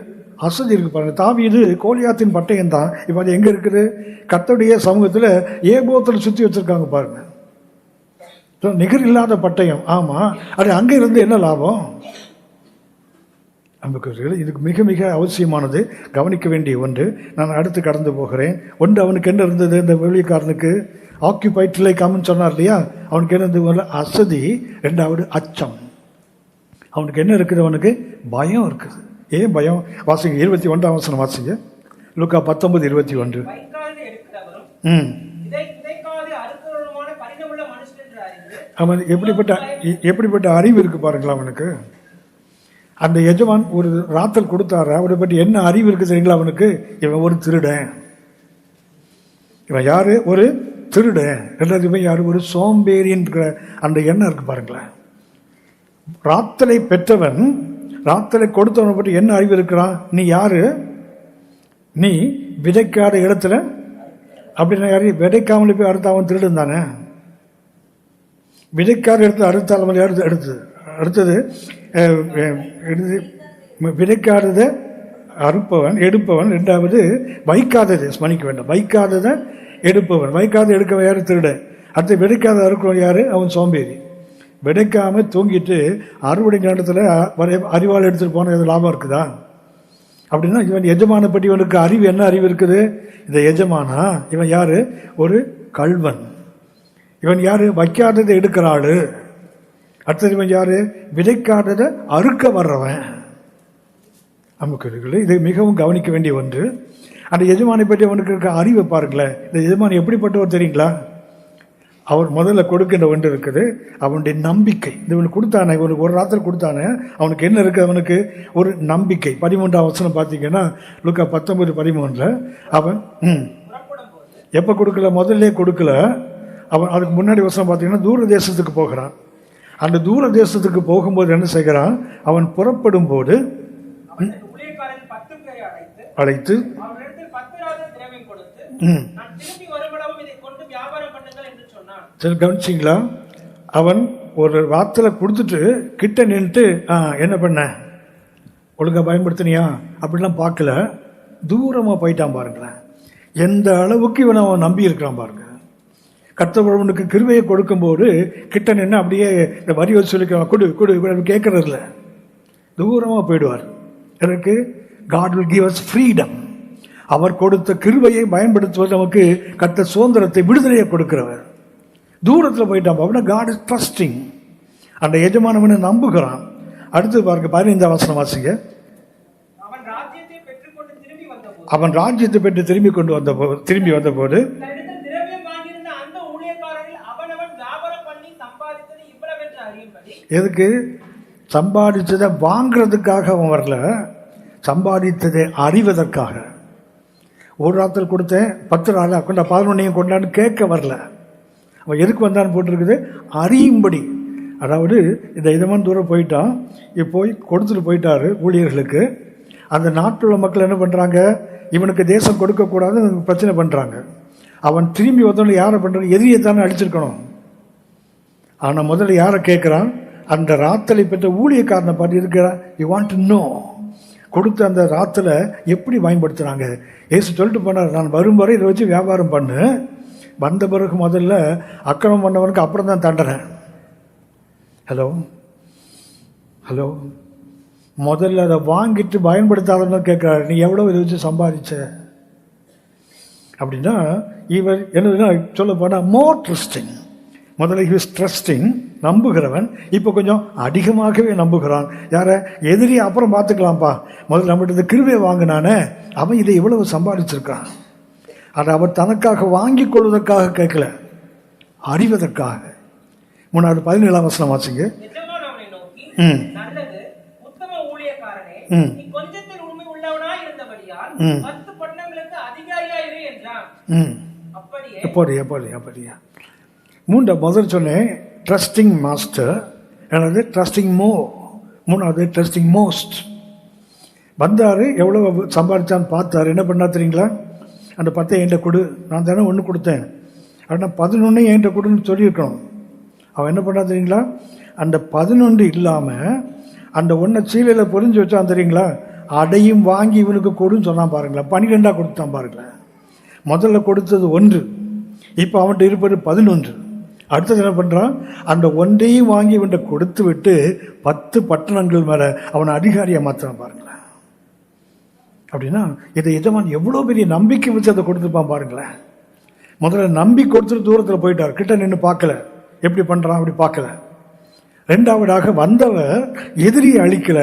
Speaker 1: அசதி இருக்கு பாருங்க. தாவீது கோலியாத்தின் பட்டயம் தான். இப்போ அது எங்கே இருக்குது? கர்த்தருடைய சமூகத்தில் ஏபோத்தில் சுற்றி வச்சிருக்காங்க பாருங்க. நிகர் இல்லாத பட்டயம். ஆமாம், அது அங்கே இருந்து என்ன லாபம்? அன்புக்குரியவர்களே, இதுக்கு மிக மிக அவசியமானது, கவனிக்க வேண்டிய ஒன்று. நான் அடுத்து கடந்து போகிறேன். ஒன்று, அவனுக்கு என்ன இருந்தது? இந்த வெளிக்காரனுக்கு ஆக்கியூபைட் லைக்காமன்னு சொன்னார் இல்லையா, அவனுக்கு என்ன இருந்தது? அசதி. ரெண்டாவது அச்சம். அவனுக்கு என்ன இருக்குது? அவனுக்கு பயம் இருக்குது. ஏன் பயம்? வாசிங்க 21ஆம் வசனம் வாசிங்க. லூக்கா 19:21. அவன் எப்படிப்பட்ட அறிவு இருக்கு பாருங்களா அவனுக்கு. அந்த எஜமான் ஒரு ராத்தல் கொடுத்தாரு, அவரை பற்றி என்ன அறிவு இருக்கு தெரியுங்களா அவனுக்கு? இவன் ஒரு திருடன். இவன் யாரு? ஒரு திருடன். ரெண்டாவது இவன் யாரு? ஒரு சோம்பேறின்ற அந்த எண்ணம் இருக்கு பாருங்களேன். ராத்தலை பெற்றவன், ராத்தலை கொடுத்தவனை பற்றி என்ன அறிவு இருக்கிறான்? நீ யாரு? நீ விதைக்காத இடத்துல, அப்படின்னா யாரு? விதைக்காமலே போய் அறுத்த அவன் திருடன் தானே. விதைக்காத இடத்துல அறுத்தால் அவன் யாரு? அடுத்தது விதைக்காததை அறுப்பவன், எடுப்பவன். ரெண்டாவது வைக்காததை ஸ்மரிக்க வேண்டாம், வைக்காததை எடுப்பவன். வைக்காத எடுக்கவன் யாரு? திருட. அடுத்து விதைக்காத அறுப்பவன் யாரு? அவன் சோம்பேறி. விதைக்காம தூங்கிட்டு அறுவடை நேரத்தில் அறிவாள் எடுத்துட்டு போன எது லாபம் இருக்குதா? அப்படின்னா இவன் எஜமான பற்றி இவனுக்கு அறிவு என்ன அறிவு இருக்குது? இந்த எஜமானா இவன் யாரு? ஒரு கள்வன். இவன் யாரு? வைக்காததை எடுக்கிற ஆளு. அடுத்தது இவன் யாரு? விதைக்காததை அறுக்க வர்றவன். நமக்கு இதை மிகவும் கவனிக்க வேண்டிய ஒன்று. அந்த எஜமானை பற்றி அவனுக்கு இருக்க அறிவை பாருங்களேன். இந்த எஜமான் எப்படிப்பட்டவர் தெரியுங்களா? அவர் முதல்ல கொடுக்கின்ற ஒன்று இருக்குது, அவனுடைய நம்பிக்கை. இவனுக்கு கொடுத்தானே, இவனுக்கு ஒரு ராத்திரி கொடுத்தானே, அவனுக்கு என்ன இருக்குது? அவனுக்கு ஒரு நம்பிக்கை. 13ஆம் வசனம் பார்த்தீங்கன்னா லூக்கா 19:13 அவன் எப்போ கொடுக்கல? முதல்ல கொடுக்கல. அவன் அதுக்கு முன்னாடி வசனம் பார்த்தீங்கன்னா தூர தேசத்துக்கு போகிறான். அந்த தூர தேசத்துக்கு போகும்போது என்ன செய்கிறான்? அவன் புறப்படும் போது அழைத்து கவனிச்சிங்களா? அவன் ஒரு வார்த்தை கொடுத்துட்டு கிட்ட நின்றுட்டு என்ன பண்ண, ஒழுங்கா பயன்படுத்தினியா அப்படிலாம் பார்க்கல, தூரமாக போயிட்டான் பாருங்களேன். எந்த அளவுக்கு இவன் அவன் நம்பி இருக்கிறான் பாருங்க. கர்த்தவனுக்கு கிருபையை கொடுக்கும்போது கிட்ட நின்று அப்படியே இந்த வரி வச்சு சொல்லிக்கிறான், கொடு கொடு கேட்கறது இல்லை, தூரமாக போயிடுவார். எனக்கு God will give us freedom. அவர் கொடுத்த கிருபையை பயன்படுத்துவது நமக்கு கர்த்தர் சுதந்திரத்தை, விடுதலையை கொடுக்கிறவர். தூரத்தில் போயிட்டான். அப்படின்னா காட் இஸ் ட்ரஸ்டிங். அந்த எஜமானவனை நம்புகிறான். அடுத்து பாருங்க 15ஆம் வசனம் வாசிங்க. அவன் ராஜ்யத்தை பெற்று திரும்பி வந்த போது எதுக்கு? சம்பாதித்ததை வாங்கிறதுக்காக அவன் வரல, சம்பாதித்ததை அறிவதற்காக. ஒரு ராத்திரி கொடுத்தேன் 10 நாள் கொண்டா 11 கொண்டான்னு கேட்க வரல. அவன் எதுக்கு வந்தான்னு போட்டிருக்குது? அறியும்படி. அதாவது இந்த இதமான தூரம் போயிட்டான், போய் கொடுத்துட்டு போயிட்டாரு ஊழியர்களுக்கு. அந்த நாட்டில் உள்ள மக்கள் என்ன பண்ணுறாங்க? இவனுக்கு தேசம் கொடுக்கக்கூடாது பிரச்சனை பண்ணுறாங்க. அவன் திரும்பி வந்தவனை யாரை பண்ணுறான்? எதிரியை தானே அடிச்சிருக்கணும். ஆனால் முதல்ல யாரை கேட்குறான்? அந்த ராத்தலை பெற்ற ஊழியக்காரனை பார்த்து இருக்கிறான். யூ வாண்ட் டு நோ, கொடுத்த அந்த ராத்தலை எப்படி பயன்படுத்துகிறாங்க. ஏசு சொல்லிட்டு போனார், நான் வரும் வரை இதை வச்சு வியாபாரம் பண்ணு, வந்த பிறகு முதல்ல அக்கிரமம் பண்ணவனுக்கு அப்புறம் தான் தண்டனை. ஹலோ முதல்ல அதை வாங்கிட்டு பயன்படுத்தாதன்னு கேட்குறாரு, நீ எவ்வளோ இதை வச்சு சம்பாதிச்ச அப்படின்னா இவர் என்ன சொல்ல போனால் மோர் ட்ரஸ்டிங். முதல்ல ஹி வாஸ் ட்ரஸ்டிங், நம்புகிறவன் இப்போ கொஞ்சம் அதிகமாகவே நம்புகிறான். யார? எதிரி அப்புறம் பார்த்துக்கலாம்ப்பா, முதல்ல நம்மகிட்ட கிருபையை வாங்கினானே, அவன் இதை இவ்வளவு சம்பாதிச்சிருக்கான். அதை அவர் தனக்காக வாங்கி கொள்வதற்காக கேட்கல, அறிவதற்காக. 3வது 17ஆம் வசனம் வாசிங்க. அப்படியா? 3 முதல் சொன்னேன் ட்ரஸ்டிங் மாஸ்டர், என்னது ட்ரஸ்டிங் மோ, 3வது ட்ரஸ்டிங் மோஸ்ட். வந்தாரு, எவ்வளவு சம்பாதிச்சான்னு பார்த்தாரு, என்ன பண்ணா தெரியுங்களா? அந்த 10 என்கிட்ட கொடு, நான் தானே 1 கொடுத்தேன், ஆனால் 11 என்கிட்ட கொடுன்னு சொல்லியிருக்கணும். அவன் என்ன பண்ணா தெரியுங்களா? அந்த 11 இல்லாமல் அந்த 1 சீலையில் பொறிஞ்சு வச்சான் தெரியுங்களா? அடையும் வாங்கி இவனுக்கு கொடுன்னு சொன்னான் பாருங்களேன். 12 கொடுத்தான் பாருங்களேன். முதல்ல கொடுத்தது 1, இப்போ அவன்கிட்ட இருப்பது 11. அடுத்தது என்ன பண்ணுறான்? அந்த 1ஐயும் வாங்கி இவன்கிட்ட கொடுத்து விட்டு 10 பட்டணங்கள் மேலே அவனை அதிகாரியாக மாற்றுறான் பாருங்களேன். அப்படின்னா இதை எஜமான் எவ்வளோ பெரிய நம்பிக்கை வச்சு அதை கொடுத்துருப்பான் பாருங்களேன். முதல்ல நம்பி கொடுத்துட்டு தூரத்தில் போயிட்டார், கிட்ட நின்று பார்க்கல, எப்படி பண்ணுறான் அப்படி பார்க்கல. 2வதாக வந்தவர் எதிரியை அழிக்கல,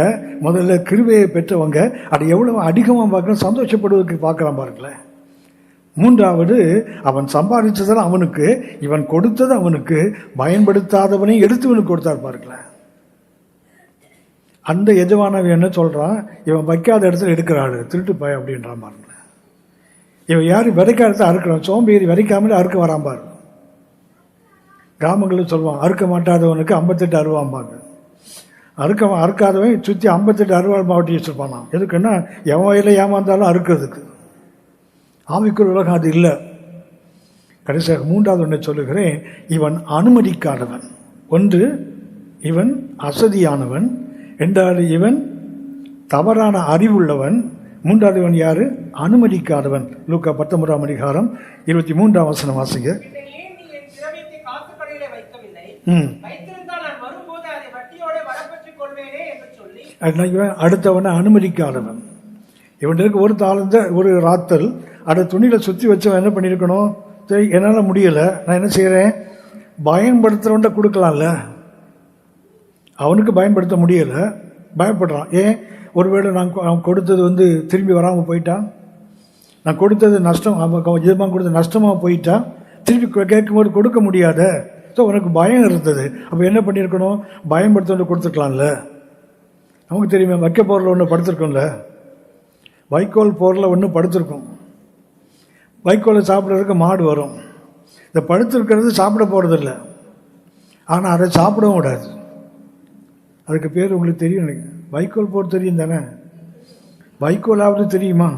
Speaker 1: முதல்ல கிருபையை பெற்றவங்க அதை எவ்வளவு அதிகமாக பார்க்கணும், சந்தோஷப்படுவதற்கு பார்க்கலாம் பாருங்களேன். 3வது அவன் சம்பாதிச்சதெல்லாம் அவனுக்கு, இவன் கொடுத்தது அவனுக்கு, பயன்படுத்தாதவனை எடுத்து இவனுக்கு கொடுத்தார் பாருங்களேன். அந்த எஜமானவன் என்ன சொல்றான்? இவன் வைக்காத இடத்துல எடுக்கிறாள், திருட்டு பாய் அப்படின்றான் பாருங்களேன். இவன் யாரும் விதைக்காத இடத்துல அறுக்கிறான், சோம்பேறி விதைக்காமலே அறுக்க வரான் பாரு. கிராமங்களில் சொல்லுவான், அறுக்க மாட்டாதவனுக்கு 58 அருவாம்பாங்க. அறுக்காதவன் சுற்றி 58 அருவாள் மாவட்டி வச்சிருப்பானா. எதுக்குன்னா எவன் வயலில் ஏமாந்தாலும் அறுக்கிறதுக்கு. ஆவிக்குள் உலகம் அது இல்லை. கடைசியாக 3வது ஒன்றை சொல்லுகிறேன், இவன் அனுமதிக்காதவன். 1 இவன் அசதியானவன், 2வது இவன் தவறான அறிவுள்ளவன், 3வது இவன் யாரு? அனுமதிக்காதவன். லூக்கா 19ஆம் அதிகாரம் 23ஆம் வசனம் வாசிங்க. அடுத்தவனை அனுமதிக்காதவன். இவனுக்கு ஒரு தாளந்த ஒரு ராத்தல் அதை துணியில சுற்றி வச்சவன் என்ன பண்ணியிருக்கணும்? சரி, என்னால் முடியலை, நான் என்ன செய்கிறேன், பயன்படுத்துகிறவன்ட்ட கொடுக்கலாம்ல. அவனுக்கு பயன்படுத்த முடியலை, பயப்படுறான். ஏன்? ஒருவேளை அவன் கொடுத்தது திரும்பி வராமல் போயிட்டான், நான் கொடுத்தது நஷ்டம், அவன் கொடுத்தது நஷ்டமாக போயிட்டான், திருப்பி கேட்கும்போது கொடுக்க முடியாத. ஸோ உனக்கு பயம் இருந்தது. அப்போ என்ன பண்ணியிருக்கணும்? பயன்படுத்த கொடுத்துருக்கலாம்ல. நமக்கு தெரியுமே, வைக்க போரில் ஒன்று படுத்திருக்கோம்ல, வைக்கோல் போரில் ஒன்று படுத்திருக்கும். வைக்கோலை சாப்பிட்றதுக்கு மாடு வரும். இந்த படுத்திருக்கிறது சாப்பிட போகிறதில்ல, ஆனால் அதை சாப்பிடவும் விடாது. அதுக்கு பேர் உங்களுக்கு தெரியும், வைக்கோல் போர் தெரியும் தானே? வைக்கோலாவது தெரியுமா?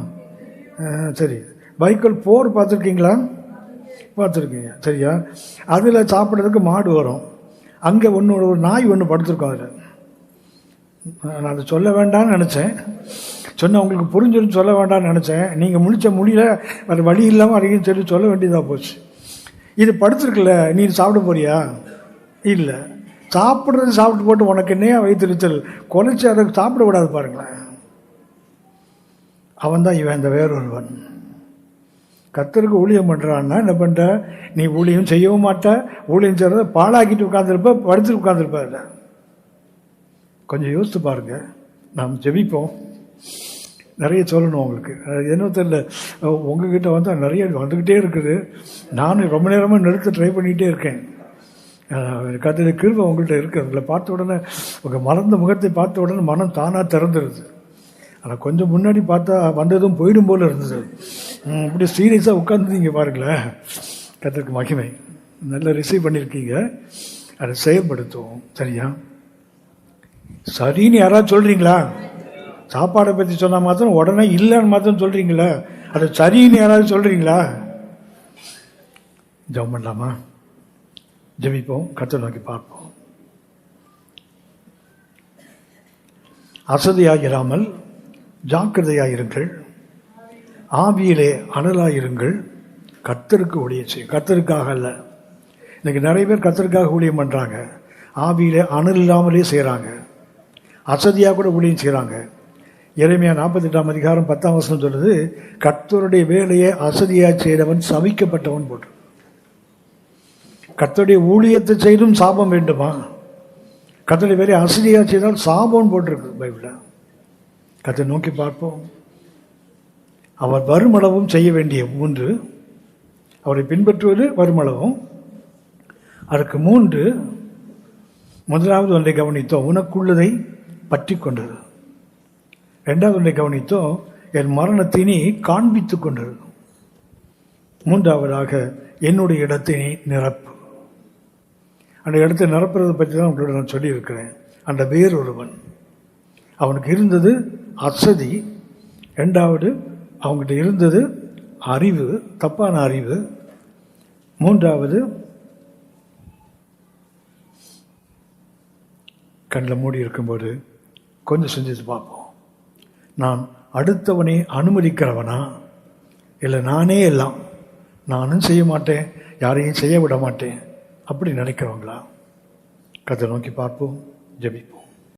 Speaker 1: சரி, வைக்கோல் போர் பார்த்துருக்கீங்களா? பார்த்துருக்கீங்க, சரியா? அதில் சாப்பிட்றதுக்கு மாடு வரும். அங்கே ஒரு நாய் ஒன்று படுத்திருக்கோம். அதில் நான் அதை சொல்ல வேண்டாம்னு நினச்சேன், சொன்ன உங்களுக்கு புரிஞ்சுன்னு சொல்ல வேண்டாம்னு நினச்சேன். நீங்கள் முடிச்ச முடியல, அது வழி இல்லாமல் அதையும் சொல்லி சொல்ல வேண்டியதாக போச்சு. இது படுத்துருக்குல்ல, நீ சாப்பிட போறியா? இல்லை. சாப்பிட்றது சாப்பிட்டு போட்டு உனக்கு என்னையா வைத்திருத்தல், குலைச்சி அதை சாப்பிட விடாது பாருங்களேன். அவன் தான் இவன், இந்த வேறொருவன். கர்த்தருக்கு ஊழியம் பண்ணுறான்னா என்ன பண்ணுற? நீ ஊழியம் செய்யவும் மாட்ட, ஊழியம் செய்கிறத பாழாக்கிட்டு உட்காந்துருப்ப, படுத்துட்டு உட்காந்துருப்ப. இல்லை, கொஞ்சம் யோசித்து பாருங்க. நாம் ஜெபிப்போம். நிறைய சொல்லணும் உங்களுக்கு, என்ன தெரியல, உங்ககிட்ட வந்தால் நிறைய வந்துக்கிட்டே இருக்குது. நானும் ரொம்ப நேரமாக நிறுத்த ட்ரை பண்ணிகிட்டே இருக்கேன். கர்த்தருடைய கிருபை உங்கள்கிட்ட இருக்கிறதுல பார்த்த உடனே, உங்கள் மறந்த முகத்தை பார்த்த உடனே மனம் தானாக திறந்துருது. ஆனால் கொஞ்சம் முன்னாடி பார்த்தா வந்ததும் போயிடும் போல் இருந்தது. இப்படி சீரியஸாக உட்காந்துருந்தீங்க பாருங்களேன். கர்த்தருக்கு மகிமை. நல்லா ரிசீவ் பண்ணியிருக்கீங்க, அதை செயல்படுத்துவோம். சரியா? சரின்னு யாராவது சொல்கிறீங்களா? சாப்பாடை பற்றி சொன்னால் மாத்திரம் உடனே இல்லைன்னு மாத்திரம் சொல்கிறீங்களா? அதை சரின்னு யாராவது சொல்கிறீங்களா? ஜெபம் பண்ணலாமா? ஜெபிப்போம், கர்த்தரை நோக்கி பார்ப்போம். அசதியாகிராமல் ஜாக்கிரதையாயிருங்கள், ஆவியிலே அனலாயிருங்கள், கர்த்தருக்கு ஊழியம் செய்யும். கர்த்தருக்காக அல்ல. இன்னைக்கு நிறைய பேர் கர்த்தருக்காக ஊழியம் பண்ணுறாங்க, ஆவியிலே அனல் இல்லாமலே செய்கிறாங்க, அசதியாக கூட ஊழியம் செய்கிறாங்க. எரேமியா 48ஆம் அதிகாரம் 10ஆம் வசனம் சொல்லுது, கர்த்தருடைய வேலையை அசதியாக செய்தவன் சபிக்கப்பட்டவன் போட்டு. கர்த்தருடைய ஊழியத்தை செய்தும் சாபம் வேண்டுமா? கர்த்தருடைய வேலை அசதியாக செய்தால் சாபம் போட்டிருக்கு பைபிளில். கர்த்தரை நோக்கி பார்ப்போம். அவர் வருமளவும் செய்ய வேண்டிய 3, அவரை பின்பற்றுவது வருமளவும். அதற்கு 3, முதலாவது ஒன்றை கவனித்தோம், உனக்குள்ளதை பற்றி கொண்டது. 2வது ஒன்றை கவனித்தோம், என் மரணத்தினை காண்பித்து கொண்டது. 3வதாக என்னுடைய இடத்தை நிரப்பு. அந்த இடத்தை நிரப்புறதை பற்றி தான் உங்களோட நான் சொல்லியிருக்கிறேன். அந்த வேறொருவன், அவனுக்கு இருந்தது அசதி. 2வது அவங்ககிட்ட இருந்தது அறிவு, தப்பான அறிவு. 3வது கண்ணில் மூடி இருக்கும்போது கொஞ்சம் செஞ்சு பார்ப்போம், நான் அடுத்தவனை அனுமதிக்கிறவனா இல்லை நானே எல்லாம், நானும் செய்ய மாட்டேன், யாரையும் செய்ய விட மாட்டேன் அப்படி நினைக்கிறவங்களா? கர்த்தரை நோக்கி பார்ப்போம், ஜெபிப்போம்.